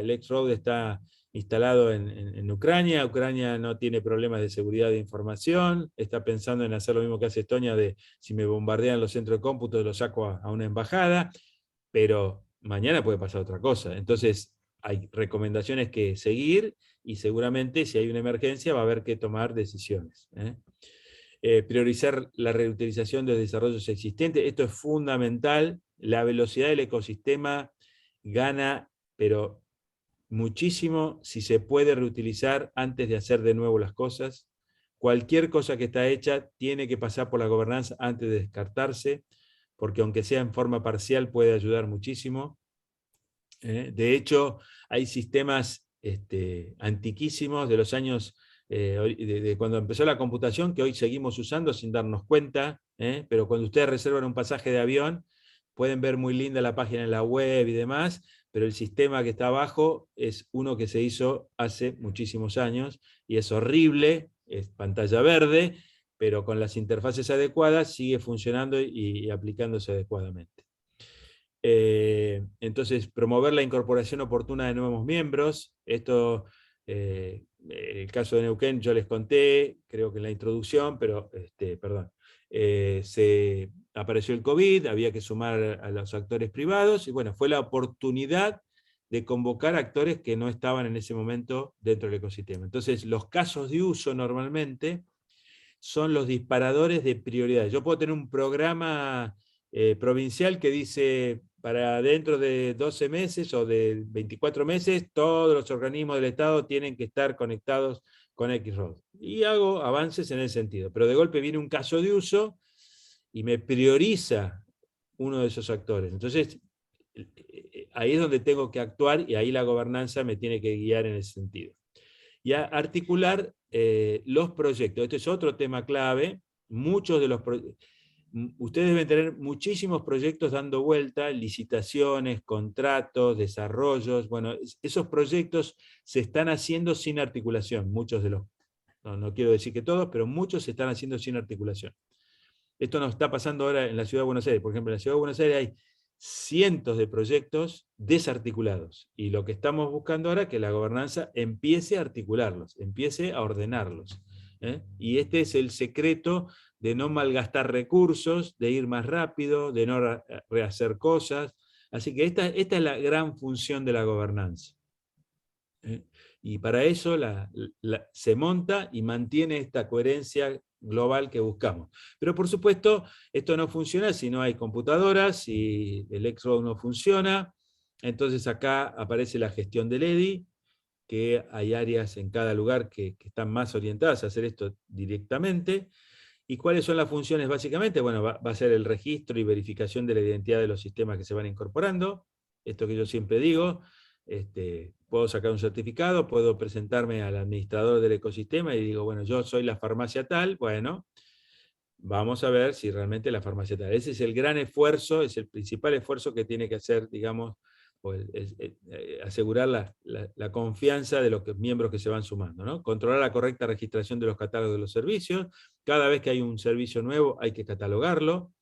el X-Road está instalado en Ucrania. Ucrania no tiene problemas de seguridad de información, está pensando en hacer lo mismo que hace Estonia, de si me bombardean los centros de cómputo, lo saco a una embajada, pero mañana puede pasar otra cosa. Entonces hay recomendaciones que seguir, y seguramente si hay una emergencia va a haber que tomar decisiones. Priorizar la reutilización de desarrollos existentes, esto es fundamental. La velocidad del ecosistema gana, pero muchísimo si se puede reutilizar antes de hacer de nuevo las cosas. Cualquier cosa que está hecha tiene que pasar por la gobernanza antes de descartarse, porque aunque sea en forma parcial puede ayudar muchísimo. De hecho, hay sistemas antiquísimos de los años, de cuando empezó la computación, que hoy seguimos usando sin darnos cuenta, pero cuando ustedes reservan un pasaje de avión, pueden ver muy linda la página en la web y demás, pero el sistema que está abajo es uno que se hizo hace muchísimos años, y es horrible, es pantalla verde, pero con las interfaces adecuadas sigue funcionando y aplicándose adecuadamente. Entonces, promover la incorporación oportuna de nuevos miembros. Esto, el caso de Neuquén, yo les conté, creo que en la introducción, pero, se apareció el COVID, había que sumar a los actores privados, y bueno, fue la oportunidad de convocar actores que no estaban en ese momento dentro del ecosistema. Entonces, los casos de uso normalmente son los disparadores de prioridad. Yo puedo tener un programa provincial que dice, para dentro de 12 meses o de 24 meses, todos los organismos del Estado tienen que estar conectados con X-Road. Y hago avances en ese sentido. Pero de golpe viene un caso de uso y me prioriza uno de esos actores. Entonces, ahí es donde tengo que actuar, y ahí la gobernanza me tiene que guiar en ese sentido. Y a articular los proyectos. Este es otro tema clave. Muchos de los ustedes deben tener muchísimos proyectos dando vuelta, licitaciones, contratos, desarrollos. Bueno, esos proyectos se están haciendo sin articulación. Muchos de los, no quiero decir que todos, pero muchos se están haciendo sin articulación. Esto nos está pasando ahora en la Ciudad de Buenos Aires. Por ejemplo, en la Ciudad de Buenos Aires hay cientos de proyectos desarticulados. Y lo que estamos buscando ahora es que la gobernanza empiece a articularlos, empiece a ordenarlos. Y este es el secreto de no malgastar recursos, de ir más rápido, de no rehacer cosas. Así que esta es la gran función de la gobernanza. Y para eso se monta y mantiene esta coherencia global que buscamos. Pero por supuesto, esto no funciona si no hay computadoras, si el X-Road no funciona. Entonces acá aparece la gestión del EDI, que hay áreas en cada lugar que están más orientadas a hacer esto directamente. ¿Y cuáles son las funciones básicamente? Bueno, va a ser el registro y verificación de la identidad de los sistemas que se van incorporando. Esto que yo siempre digo, puedo sacar un certificado, puedo presentarme al administrador del ecosistema y digo, bueno, yo soy la farmacia tal, bueno, vamos a ver si realmente la farmacia tal. Ese es el gran esfuerzo, es el principal esfuerzo que tiene que hacer, digamos, asegurar la confianza de los miembros que se van sumando, ¿no? Controlar la correcta registración de los catálogos de los servicios. Cada vez que hay un servicio nuevo hay que catalogarlo,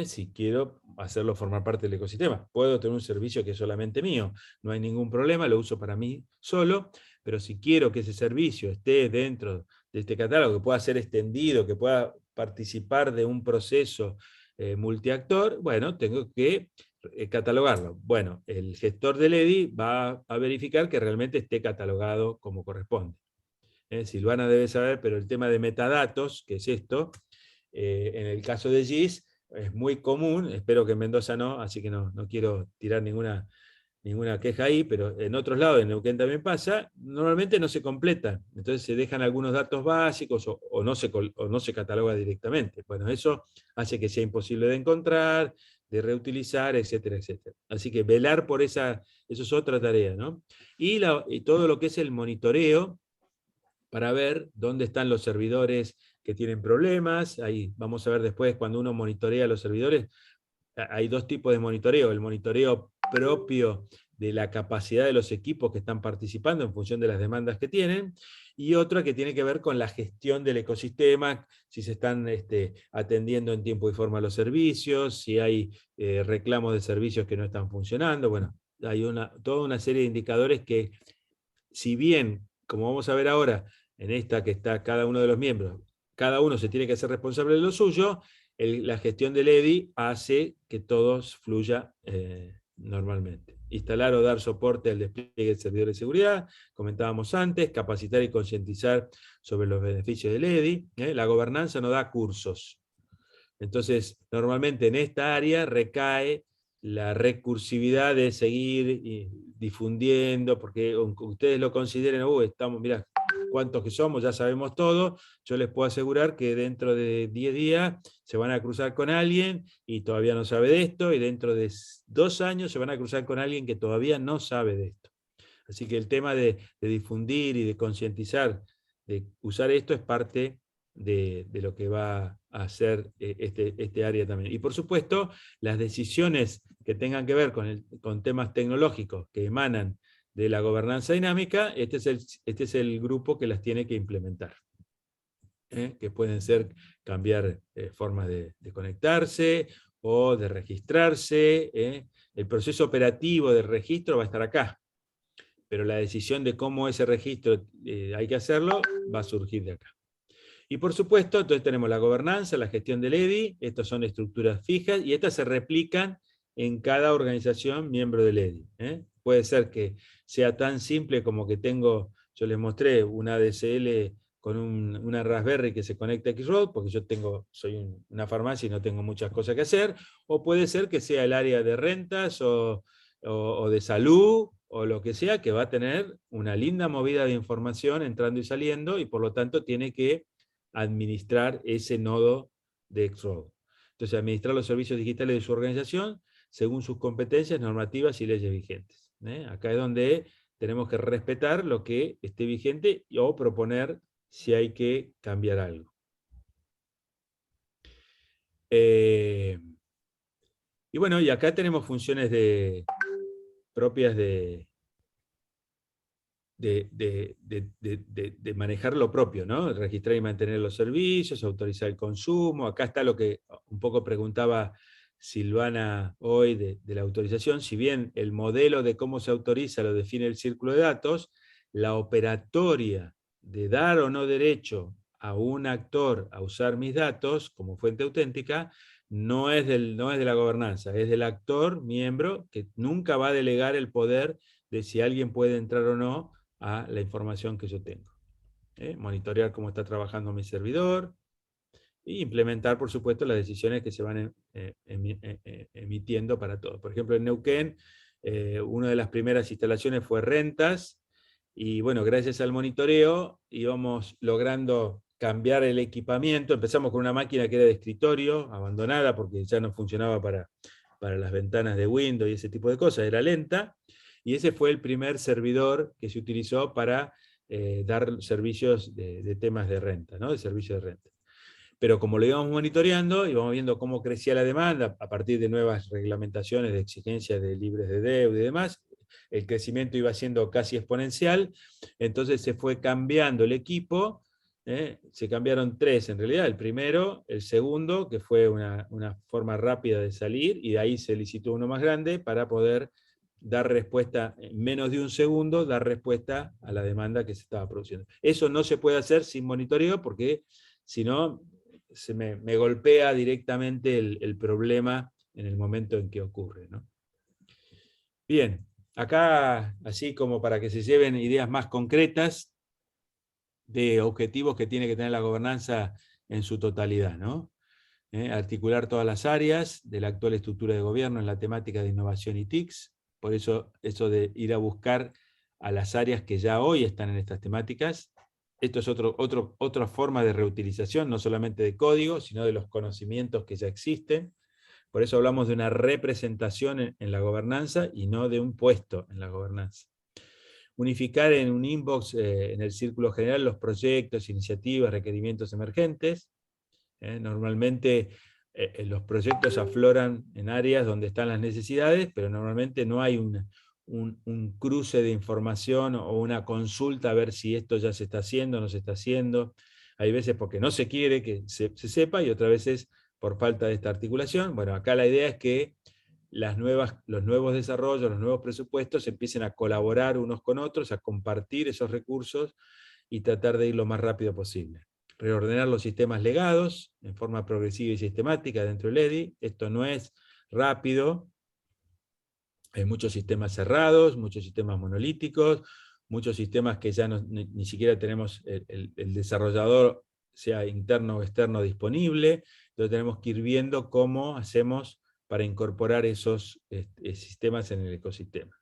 si quiero hacerlo formar parte del ecosistema. Puedo tener un servicio que es solamente mío, no hay ningún problema, lo uso para mí solo, pero si quiero que ese servicio esté dentro de este catálogo, que pueda ser extendido, que pueda participar de un proceso multiactor, bueno, tengo que catalogarlo. Bueno, el gestor del EDI va a verificar que realmente esté catalogado como corresponde. Silvana debe saber, pero el tema de metadatos, que es esto, en el caso de GIS, es muy común, espero que en Mendoza no, así que no quiero tirar ninguna queja ahí, pero en otros lados, en Neuquén también pasa, normalmente no se completa, entonces se dejan algunos datos básicos o no se cataloga directamente. Bueno, eso hace que sea imposible de encontrar, de reutilizar, etcétera, etcétera. Así que velar por eso es otra tarea, ¿no? Y todo lo que es el monitoreo, para ver dónde están los servidores que tienen problemas. Ahí vamos a ver después, cuando uno monitorea los servidores, hay dos tipos de monitoreo: el monitoreo propio de la capacidad de los equipos que están participando en función de las demandas que tienen, y otra que tiene que ver con la gestión del ecosistema, si se están atendiendo en tiempo y forma los servicios, si hay reclamos de servicios que no están funcionando. Bueno, hay toda una serie de indicadores que, si bien, como vamos a ver ahora, en esta que está cada uno de los miembros, cada uno se tiene que hacer responsable de lo suyo, la gestión del EDI hace que todo fluya normalmente. Instalar o dar soporte al despliegue del servidor de seguridad, comentábamos antes, capacitar y concientizar sobre los beneficios del EDI. La gobernanza no da cursos. Entonces, normalmente en esta área recae la recursividad de seguir difundiendo, porque aunque ustedes lo consideren, estamos, mirá, cuántos que somos, ya sabemos todo, yo les puedo asegurar que dentro de 10 días se van a cruzar con alguien y todavía no sabe de esto, y dentro de 2 años se van a cruzar con alguien que todavía no sabe de esto. Así que el tema de difundir y de concientizar, de usar esto, es parte de lo que va a hacer este área también. Y por supuesto, las decisiones que tengan que ver con temas tecnológicos que emanan de la gobernanza dinámica, este es el grupo que las tiene que implementar. Que pueden ser cambiar formas de conectarse o de registrarse. El proceso operativo del registro va a estar acá, pero la decisión de cómo ese registro hay que hacerlo va a surgir de acá. Y por supuesto, entonces tenemos la gobernanza, la gestión del EDI, estas son estructuras fijas, y estas se replican en cada organización miembro del EDI. Puede ser que sea tan simple como que yo les mostré una ADSL con una Raspberry que se conecta a X-Road, porque yo soy una farmacia y no tengo muchas cosas que hacer, o puede ser que sea el área de rentas o de salud, o lo que sea, que va a tener una linda movida de información entrando y saliendo, y por lo tanto tiene que administrar ese nodo de X-Road. Entonces, administrar los servicios digitales de su organización según sus competencias, normativas y leyes vigentes. Acá es donde tenemos que respetar lo que esté vigente o proponer si hay que cambiar algo. Y bueno, y acá tenemos funciones propias de manejar lo propio, ¿no? Registrar y mantener los servicios, autorizar el consumo. Acá está lo que un poco preguntaba Silvana hoy de la autorización. Si bien el modelo de cómo se autoriza lo define el círculo de datos, la operatoria de dar o no derecho a un actor a usar mis datos como fuente auténtica no es de la gobernanza, es del actor miembro, que nunca va a delegar el poder de si alguien puede entrar o no a la información que yo tengo. Monitorear cómo está trabajando mi servidor, e implementar, por supuesto, las decisiones que se van emitiendo para todo. Por ejemplo, en Neuquén, una de las primeras instalaciones fue rentas, y bueno, gracias al monitoreo íbamos logrando cambiar el equipamiento. Empezamos con una máquina que era de escritorio, abandonada, porque ya no funcionaba para las ventanas de Windows y ese tipo de cosas, era lenta, y ese fue el primer servidor que se utilizó para dar servicios de temas de renta, ¿no? De servicios de renta. Pero como lo íbamos monitoreando, íbamos viendo cómo crecía la demanda a partir de nuevas reglamentaciones de exigencias de libres de deuda y demás, el crecimiento iba siendo casi exponencial, entonces se fue cambiando el equipo, se cambiaron 3 en realidad, el primero, el segundo, que fue una forma rápida de salir, y de ahí se licitó uno más grande para poder dar respuesta, en menos de un segundo, dar respuesta a la demanda que se estaba produciendo. Eso no se puede hacer sin monitoreo, porque si no, se me golpea directamente el problema en el momento en que ocurre, ¿no? Bien, acá, así como para que se lleven ideas más concretas de objetivos que tiene que tener la gobernanza en su totalidad, ¿no? Articular todas las áreas de la actual estructura de gobierno en la temática de innovación y TICs. Por eso de ir a buscar a las áreas que ya hoy están en estas temáticas. Esto es otra forma de reutilización, no solamente de código, sino de los conocimientos que ya existen. Por eso hablamos de una representación en la gobernanza y no de un puesto en la gobernanza. Unificar en un inbox, en el círculo general, los proyectos, iniciativas, requerimientos emergentes. Normalmente los proyectos afloran en áreas donde están las necesidades, pero normalmente no hay un cruce de información o una consulta a ver si esto ya se está haciendo o no se está haciendo. Hay veces porque no se quiere que se sepa, y otras veces por falta de esta articulación. Bueno, acá la idea es que los nuevos desarrollos, los nuevos presupuestos empiecen a colaborar unos con otros, a compartir esos recursos y tratar de ir lo más rápido posible. Reordenar los sistemas legados en forma progresiva y sistemática dentro del EDI. Esto no es rápido. Hay muchos sistemas cerrados, muchos sistemas monolíticos, muchos sistemas que ya ni siquiera tenemos el desarrollador, sea interno o externo, disponible. Entonces tenemos que ir viendo cómo hacemos para incorporar esos sistemas en el ecosistema.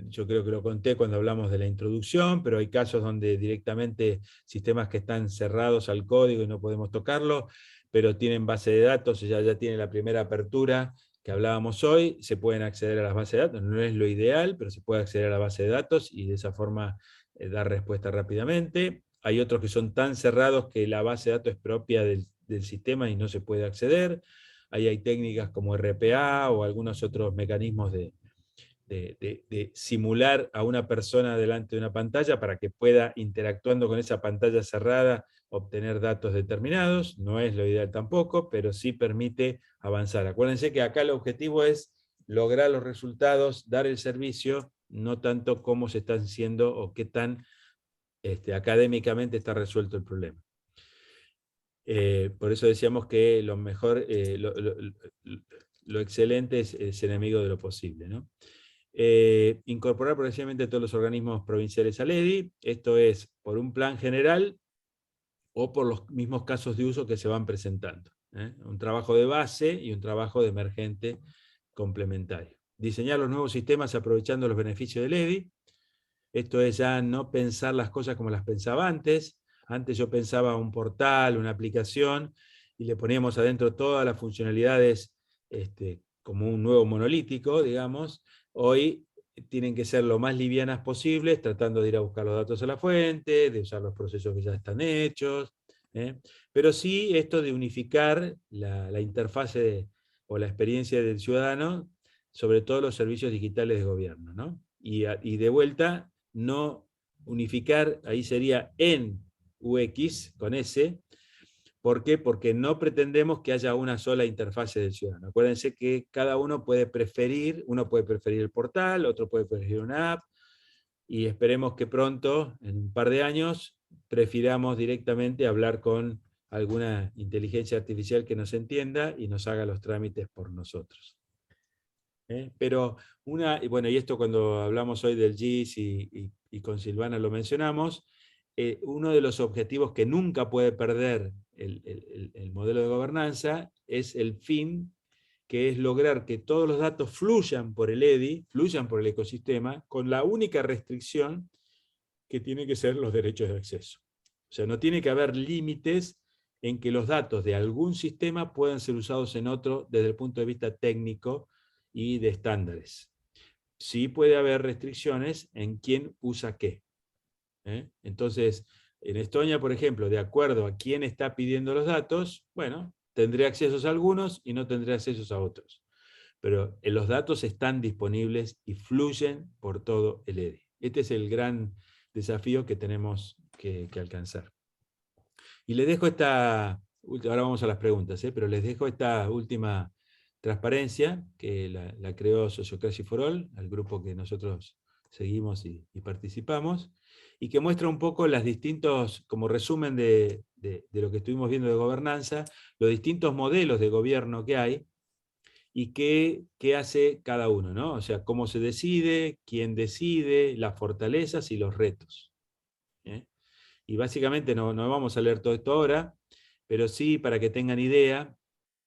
Yo creo que lo conté cuando hablamos de la introducción, pero hay casos donde directamente sistemas que están cerrados al código y no podemos tocarlo, pero tienen base de datos, ya tiene la primera apertura que hablábamos hoy, se pueden acceder a las bases de datos, no es lo ideal, pero se puede acceder a la base de datos y de esa forma dar respuesta rápidamente. Hay otros que son tan cerrados que la base de datos es propia del sistema y no se puede acceder. Ahí hay técnicas como RPA o algunos otros mecanismos de simular a una persona delante de una pantalla para que pueda, interactuando con esa pantalla cerrada, obtener datos determinados. No es lo ideal tampoco, pero sí permite avanzar. Acuérdense que acá el objetivo es lograr los resultados, dar el servicio, no tanto cómo se están haciendo o qué tan académicamente está resuelto el problema. Por eso decíamos que lo mejor, lo excelente es enemigo de lo posible, ¿no? Incorporar progresivamente todos los organismos provinciales al EDI, esto es por un plan general o por los mismos casos de uso que se van presentando. Un trabajo de base y un trabajo de emergente complementario. Diseñar los nuevos sistemas aprovechando los beneficios del EDI, esto es ya no pensar las cosas como las pensaba antes. Antes yo pensaba un portal, una aplicación, y le poníamos adentro todas las funcionalidades como un nuevo monolítico, digamos. Hoy tienen que ser lo más livianas posibles, tratando de ir a buscar los datos a la fuente, de usar los procesos que ya están hechos. Pero sí esto de unificar la interfase o la experiencia del ciudadano sobre todos los servicios digitales de gobierno, ¿no? Y de vuelta, no unificar, ahí sería en UX, con S. ¿Por qué? Porque no pretendemos que haya una sola interfase del ciudadano. Acuérdense que cada uno puede preferir el portal, otro puede preferir una app, y esperemos que pronto, en un par de años, prefiramos directamente hablar con alguna inteligencia artificial que nos entienda y nos haga los trámites por nosotros. Pero y esto cuando hablamos hoy del GIS y con Silvana lo mencionamos, uno de los objetivos que nunca puede perder el modelo de gobernanza es el fin, que es lograr que todos los datos fluyan por el EDI, fluyan por el ecosistema, con la única restricción que tiene que ser los derechos de acceso. O sea, no tiene que haber límites en que los datos de algún sistema puedan ser usados en otro desde el punto de vista técnico y de estándares. Sí puede haber restricciones en quién usa qué. Entonces, en Estonia, por ejemplo, de acuerdo a quién está pidiendo los datos, bueno, tendré accesos a algunos y no tendré accesos a otros. Pero los datos están disponibles y fluyen por todo el EDI. Este es el gran desafío que tenemos que alcanzar. Y les dejo ahora vamos a las preguntas, pero les dejo esta última transparencia, que la creó Sociocracy for All, al grupo que nosotros seguimos y participamos, y que muestra un poco las distintos, como resumen de lo que estuvimos viendo de gobernanza, los distintos modelos de gobierno que hay, y qué hace cada uno, ¿no? O sea, cómo se decide, quién decide, las fortalezas y los retos. Y básicamente no vamos a leer todo esto ahora, pero sí, para que tengan idea,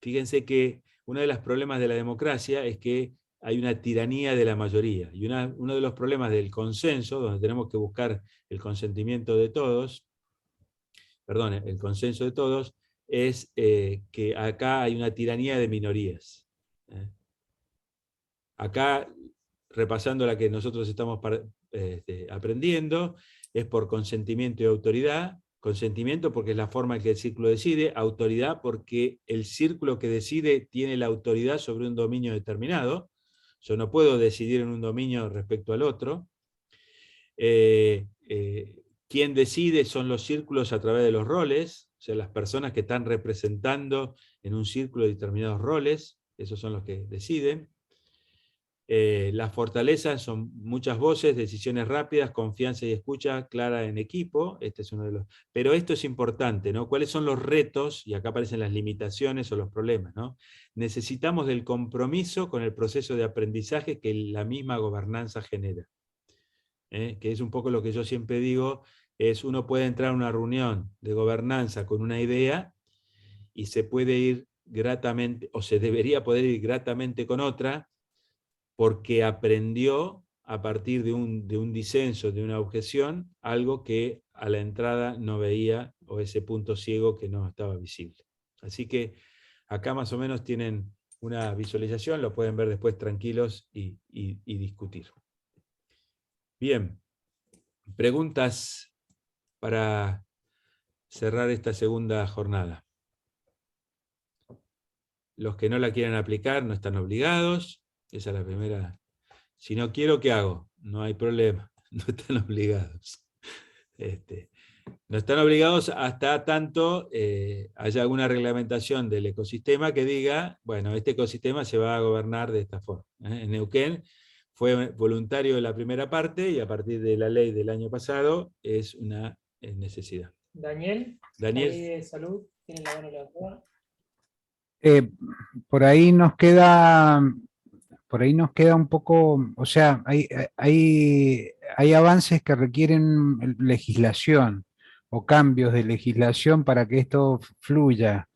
fíjense que uno de los problemas de la democracia es que hay una tiranía de la mayoría. Y uno de los problemas del consenso, donde tenemos que buscar el consentimiento de todos, el consenso de todos, es que acá hay una tiranía de minorías. Acá, repasando la que nosotros estamos aprendiendo, es por consentimiento y autoridad. Consentimiento porque es la forma en que el círculo decide, autoridad porque el círculo que decide tiene la autoridad sobre un dominio determinado. Yo no puedo decidir en un dominio respecto al otro. Quien decide son los círculos a través de los roles, o sea, las personas que están representando en un círculo determinados roles, esos son los que deciden. Las fortalezas son muchas voces, decisiones rápidas, confianza y escucha clara en equipo. Este es uno de los. Pero esto es importante, ¿no? ¿Cuáles son los retos? Y acá aparecen las limitaciones o los problemas, ¿no? Necesitamos del compromiso con el proceso de aprendizaje que la misma gobernanza genera. Que es un poco lo que yo siempre digo, es uno puede entrar a una reunión de gobernanza con una idea y se puede ir gratamente, o se debería poder ir gratamente con otra, porque aprendió a partir de un disenso, de una objeción, algo que a la entrada no veía, o ese punto ciego que no estaba visible. Así que acá más o menos tienen una visualización, lo pueden ver después tranquilos y discutir. Bien, preguntas para cerrar esta segunda jornada. Los que no la quieren aplicar no están obligados, esa es la primera. Si no quiero, ¿qué hago? No hay problema, no están obligados. No están obligados hasta tanto haya alguna reglamentación del ecosistema que diga, bueno, este ecosistema se va a gobernar de esta forma. En Neuquén fue voluntario de la primera parte y a partir de la ley del año pasado es una necesidad. Daniel, Daniel. ahí de salud, tiene la mano levantada. Por ahí nos queda un poco, o sea, hay avances que requieren legislación o cambios de legislación para que esto fluya.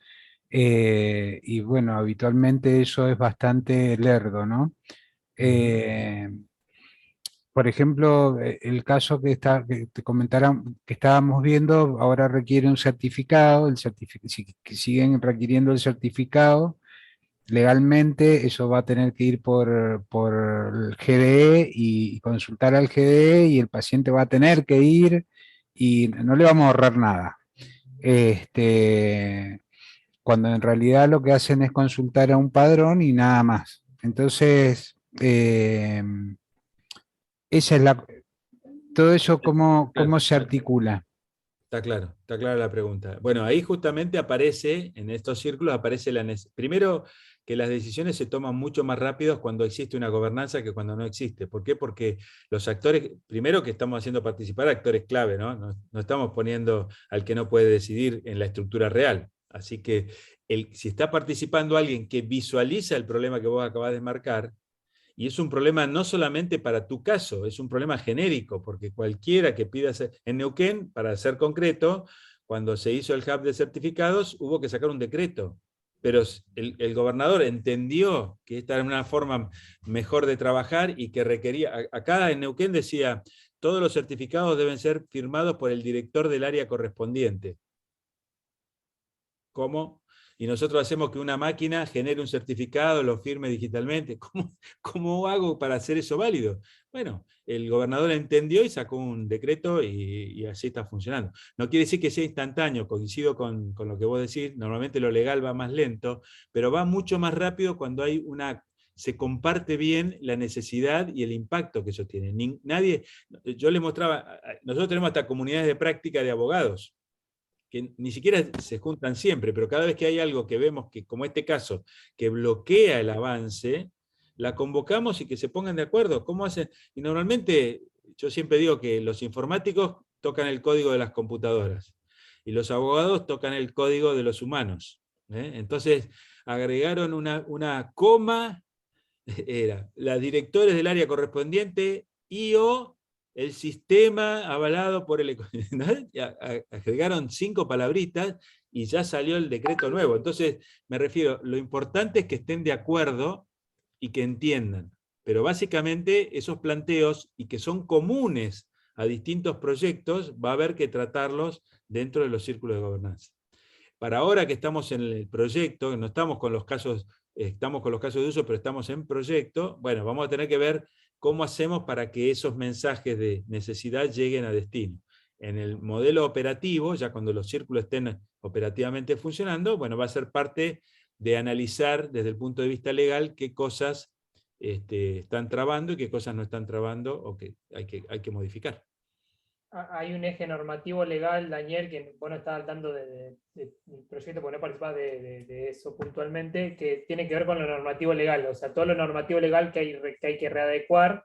Y bueno, habitualmente eso es bastante lerdo, ¿no? Por ejemplo, el caso que te comentaron, que estábamos viendo, ahora requiere un certificado, que siguen requiriendo el certificado. Legalmente eso va a tener que ir por el GDE y consultar al GDE, y el paciente va a tener que ir y no le vamos a ahorrar nada. Cuando en realidad lo que hacen es consultar a un padrón y nada más. Entonces, todo eso cómo se articula. Está clara la pregunta. Bueno, ahí justamente aparece, en estos círculos aparece primero que las decisiones se toman mucho más rápido cuando existe una gobernanza que cuando no existe. ¿Por qué? Porque los actores, primero que estamos haciendo participar actores clave, ¿no? No estamos poniendo al que no puede decidir en la estructura real. Así que si está participando alguien que visualiza el problema que vos acabás de marcar, y es un problema no solamente para tu caso, es un problema genérico, porque cualquiera que pida en Neuquén, para ser concreto, cuando se hizo el hub de certificados, hubo que sacar un decreto. Pero el gobernador entendió que esta era una forma mejor de trabajar y que requería, acá en Neuquén decía, todos los certificados deben ser firmados por el director del área correspondiente. ¿Cómo? Y nosotros hacemos que una máquina genere un certificado, lo firme digitalmente. ¿Cómo hago para hacer eso válido? Bueno, el gobernador entendió y sacó un decreto y así está funcionando. No quiere decir que sea instantáneo, coincido con lo que vos decís, normalmente lo legal va más lento, pero va mucho más rápido cuando se comparte bien la necesidad y el impacto que eso tiene. Yo les mostraba, nosotros tenemos hasta comunidades de práctica de abogados, que ni siquiera se juntan siempre, pero cada vez que hay algo que vemos, que como este caso, que bloquea el avance, la convocamos y que se pongan de acuerdo. ¿Cómo hacen? Y normalmente, yo siempre digo que los informáticos tocan el código de las computadoras, y los abogados tocan el código de los humanos. Entonces, agregaron una coma, era las directores del área correspondiente, y/o el sistema avalado por el... Agregaron 5 palabritas y ya salió el decreto nuevo. Entonces, me refiero, lo importante es que estén de acuerdo y que entiendan. Pero básicamente esos planteos, y que son comunes a distintos proyectos, va a haber que tratarlos dentro de los círculos de gobernanza. Para ahora que estamos en el proyecto, no estamos con los casos, estamos con los casos de uso, pero estamos en proyecto, bueno, vamos a tener que ver cómo hacemos para que esos mensajes de necesidad lleguen a destino. En el modelo operativo, ya cuando los círculos estén operativamente funcionando, bueno, va a ser parte de analizar desde el punto de vista legal qué cosas están trabando y qué cosas no están trabando o que hay que modificar. Hay un eje normativo legal, Daniel, que vos no estás al tanto del proyecto, porque no participás de eso puntualmente, que tiene que ver con lo normativo legal, o sea, todo lo normativo legal que hay que readecuar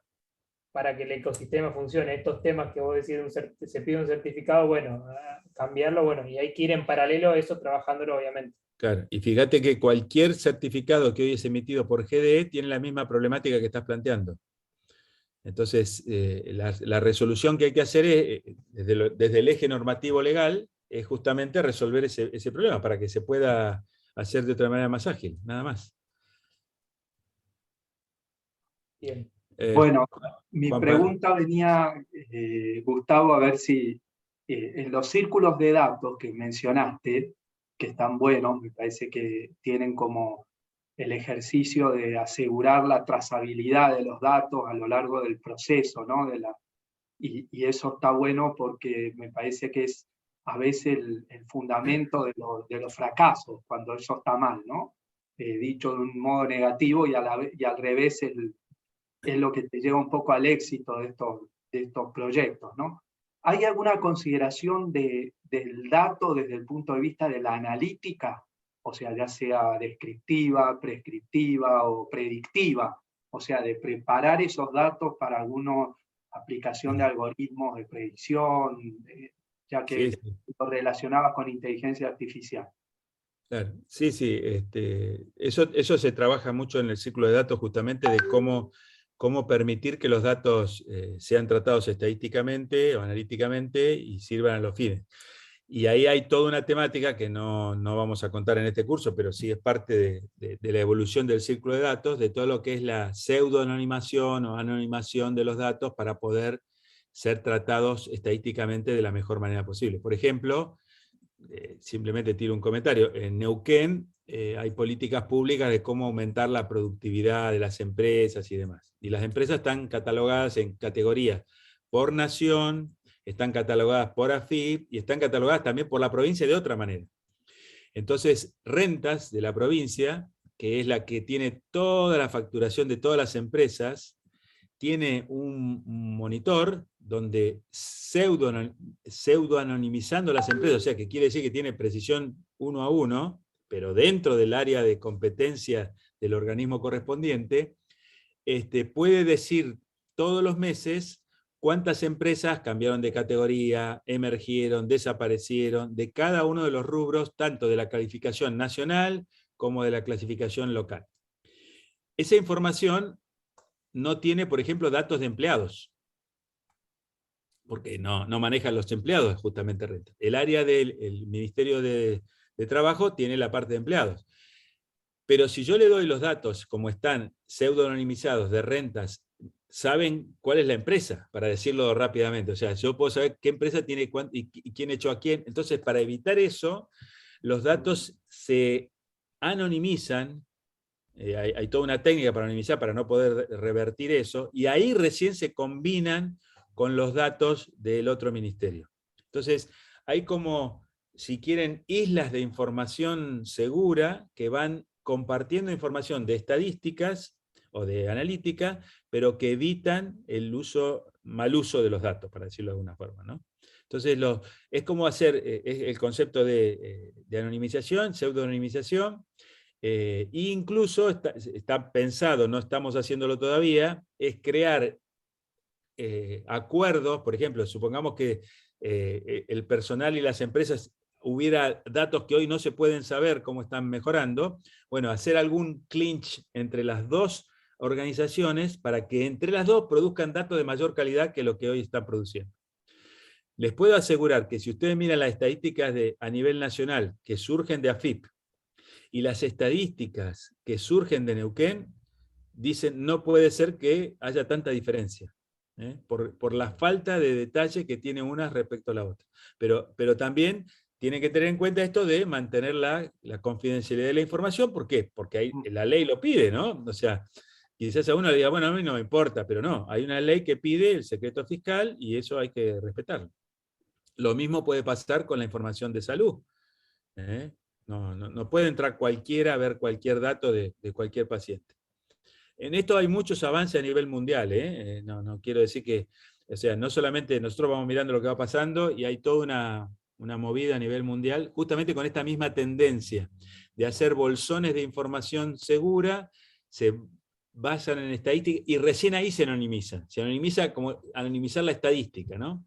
para que el ecosistema funcione. Estos temas que vos decís, se pide un certificado, bueno, cambiarlo, bueno, y hay que ir en paralelo a eso, trabajándolo obviamente. Claro, y fíjate que cualquier certificado que hoy es emitido por GDE tiene la misma problemática que estás planteando. Entonces, la resolución que hay que hacer desde el eje normativo legal es justamente resolver ese problema para que se pueda hacer de otra manera más ágil, nada más. Bien. Bueno, mi Juan pregunta venía, Gustavo, a ver si en los círculos de datos que mencionaste, que están buenos, me parece que tienen como el ejercicio de asegurar la trazabilidad de los datos a lo largo del proceso, ¿no? Y eso está bueno porque me parece que es a veces el fundamento de los fracasos, cuando eso está mal, ¿no? Dicho de un modo negativo y al revés es lo que te lleva un poco al éxito de estos proyectos, ¿no? ¿Hay alguna consideración del dato desde el punto de vista de la analítica? O sea, ya sea descriptiva, prescriptiva o predictiva, o sea, de preparar esos datos para alguna aplicación de algoritmos de predicción, ya que Sí, sí. lo relacionabas con inteligencia artificial. Claro, sí, sí. Eso se trabaja mucho en el círculo de datos, justamente de cómo permitir que los datos sean tratados estadísticamente o analíticamente y sirvan a los fines. Y ahí hay toda una temática que no vamos a contar en este curso, pero sí es parte de la evolución del círculo de datos, de todo lo que es la pseudoanonimación o anonimación de los datos para poder ser tratados estadísticamente de la mejor manera posible. Por ejemplo, simplemente tiro un comentario, en Neuquén hay políticas públicas de cómo aumentar la productividad de las empresas y demás. Y las empresas están catalogadas en categorías por nación, están catalogadas por AFIP y están catalogadas también por la provincia de otra manera. Entonces, Rentas de la provincia, que es la que tiene toda la facturación de todas las empresas, tiene un monitor donde pseudo-anonimizando las empresas, o sea, que quiere decir que tiene precisión 1 a 1, pero dentro del área de competencia del organismo correspondiente, puede decir todos los meses cuántas empresas cambiaron de categoría, emergieron, desaparecieron, de cada uno de los rubros, tanto de la calificación nacional como de la clasificación local. Esa información no tiene, por ejemplo, datos de empleados, porque no manejan los empleados justamente Rentas. El área del Ministerio de Trabajo tiene la parte de empleados. Pero si yo le doy los datos, como están pseudo-anonimizados de Rentas, saben cuál es la empresa, para decirlo rápidamente. O sea, yo puedo saber qué empresa tiene y quién echó a quién. Entonces, para evitar eso, los datos se anonimizan. Hay toda una técnica para anonimizar, para no poder revertir eso, y ahí recién se combinan con los datos del otro ministerio. Entonces, hay como, si quieren, islas de información segura que van compartiendo información de estadísticas o de analítica, pero que evitan el mal uso de los datos, para decirlo de alguna forma, ¿no? Entonces, es como hacer el concepto de anonimización, pseudo-anonimización, incluso está pensado, no estamos haciéndolo todavía, es crear acuerdos, por ejemplo, supongamos que el personal y las empresas hubiera datos que hoy no se pueden saber cómo están mejorando, bueno, hacer algún clinch entre las dos organizaciones para que entre las dos produzcan datos de mayor calidad que lo que hoy están produciendo. Les puedo asegurar que si ustedes miran las estadísticas a nivel nacional que surgen de AFIP y las estadísticas que surgen de Neuquén, dicen no puede ser que haya tanta diferencia, por la falta de detalle que tiene una respecto a la otra. Pero también tienen que tener en cuenta esto de mantener la confidencialidad de la información. ¿Por qué? Porque la ley lo pide, ¿no? O sea, quizás a uno le diga, bueno, a mí no me importa, pero no, hay una ley que pide el secreto fiscal y eso hay que respetarlo. Lo mismo puede pasar con la información de salud. No puede entrar cualquiera a ver cualquier dato de cualquier paciente. En esto hay muchos avances a nivel mundial. No quiero decir que, o sea, no solamente nosotros vamos mirando lo que va pasando y hay toda una movida a nivel mundial, justamente con esta misma tendencia de hacer bolsones de información segura, se basan en estadística y recién ahí se anonimiza. Se anonimiza como anonimizar la estadística, ¿no?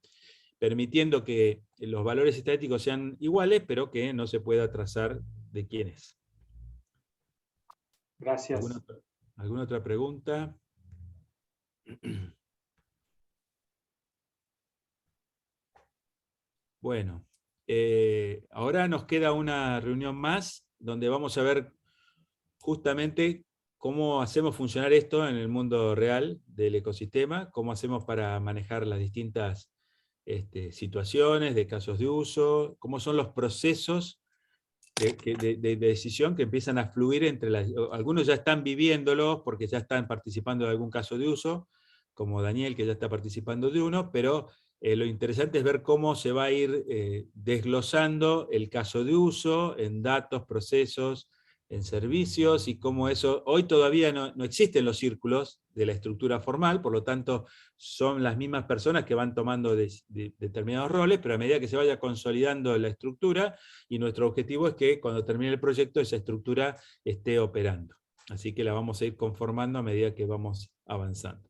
Permitiendo que los valores estadísticos sean iguales, pero que no se pueda trazar de quién es. Gracias. ¿Alguna otra pregunta? Bueno, ahora nos queda una reunión más donde vamos a ver justamente cómo hacemos funcionar esto en el mundo real del ecosistema, cómo hacemos para manejar las distintas situaciones de casos de uso, cómo son los procesos de decisión que empiezan a fluir entre algunos ya están viviéndolos porque ya están participando de algún caso de uso, como Daniel, que ya está participando de uno, pero lo interesante es ver cómo se va a ir desglosando el caso de uso en datos, procesos, en servicios, y cómo eso, hoy todavía no existen los círculos de la estructura formal, por lo tanto son las mismas personas que van tomando determinados roles, pero a medida que se vaya consolidando la estructura, y nuestro objetivo es que cuando termine el proyecto esa estructura esté operando. Así que la vamos a ir conformando a medida que vamos avanzando.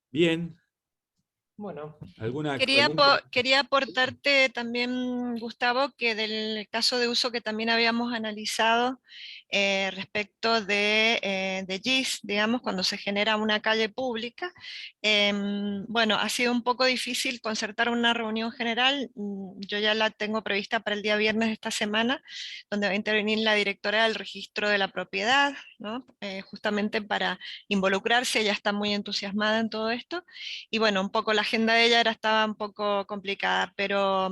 Bien. Bueno. Quería aportarte también, Gustavo, que del caso de uso que también habíamos analizado respecto de GIS, digamos, cuando se genera una calle pública, bueno, ha sido un poco difícil concertar una reunión general. Yo ya la tengo prevista para el día viernes de esta semana, donde va a intervenir la directora del registro de la propiedad, ¿no? Justamente para involucrarse. Ella está muy entusiasmada en todo esto, y bueno, un poco la agenda de ella estaba un poco complicada, pero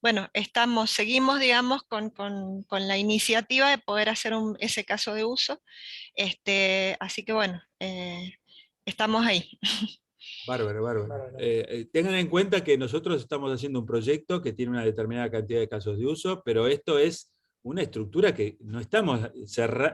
bueno, seguimos, digamos, con la iniciativa de poder hacer ese caso de uso, así que bueno, estamos ahí. Bárbaro. Tengan en cuenta que nosotros estamos haciendo un proyecto que tiene una determinada cantidad de casos de uso, pero esto es una estructura que no estamos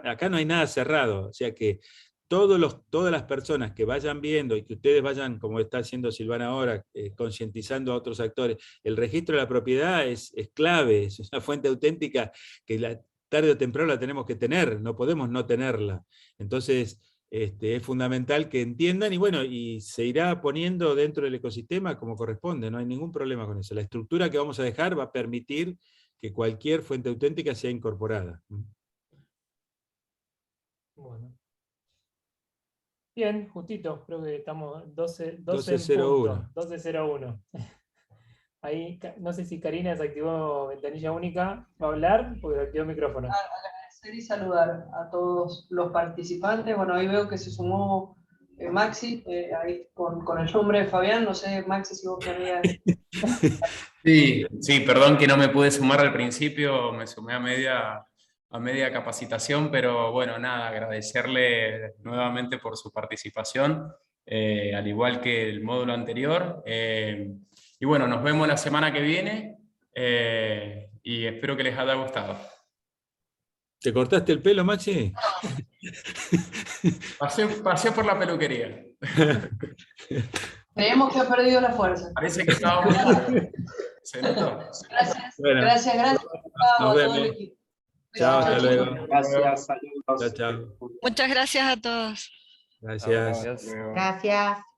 acá no hay nada cerrado, o sea que todas las personas que vayan viendo y que ustedes vayan, como está haciendo Silvana ahora, concientizando a otros actores, el registro de la propiedad es clave, es una fuente auténtica que tarde o temprano la tenemos que tener, no podemos no tenerla. Entonces, es fundamental que entiendan, y bueno, y se irá poniendo dentro del ecosistema como corresponde, no hay ningún problema con eso. La estructura que vamos a dejar va a permitir que cualquier fuente auténtica sea incorporada. Bueno. Bien, justito, creo que estamos 12:01. Ahí, no sé si Karina se activó ventanilla única, ¿va a hablar? Porque activó el micrófono. Agradecer y saludar a todos los participantes. Bueno, ahí veo que se sumó Maxi, ahí con el nombre de Fabián. No sé, Maxi, si vos querías... Sí, perdón que no me pude sumar al principio, me sumé a media capacitación, pero bueno, nada, agradecerle nuevamente por su participación, al igual que el módulo anterior. Y bueno, nos vemos la semana que viene y espero que les haya gustado. ¿Te cortaste el pelo, Maxi? Pasé por la peluquería. Creemos que ha perdido la fuerza. Parece que estábamos... ¿Se notó? Gracias, bueno, gracias. Nos vemos. Chao, hasta luego. Gracias, saludos. Chao. Muchas gracias a todos. Gracias. Gracias.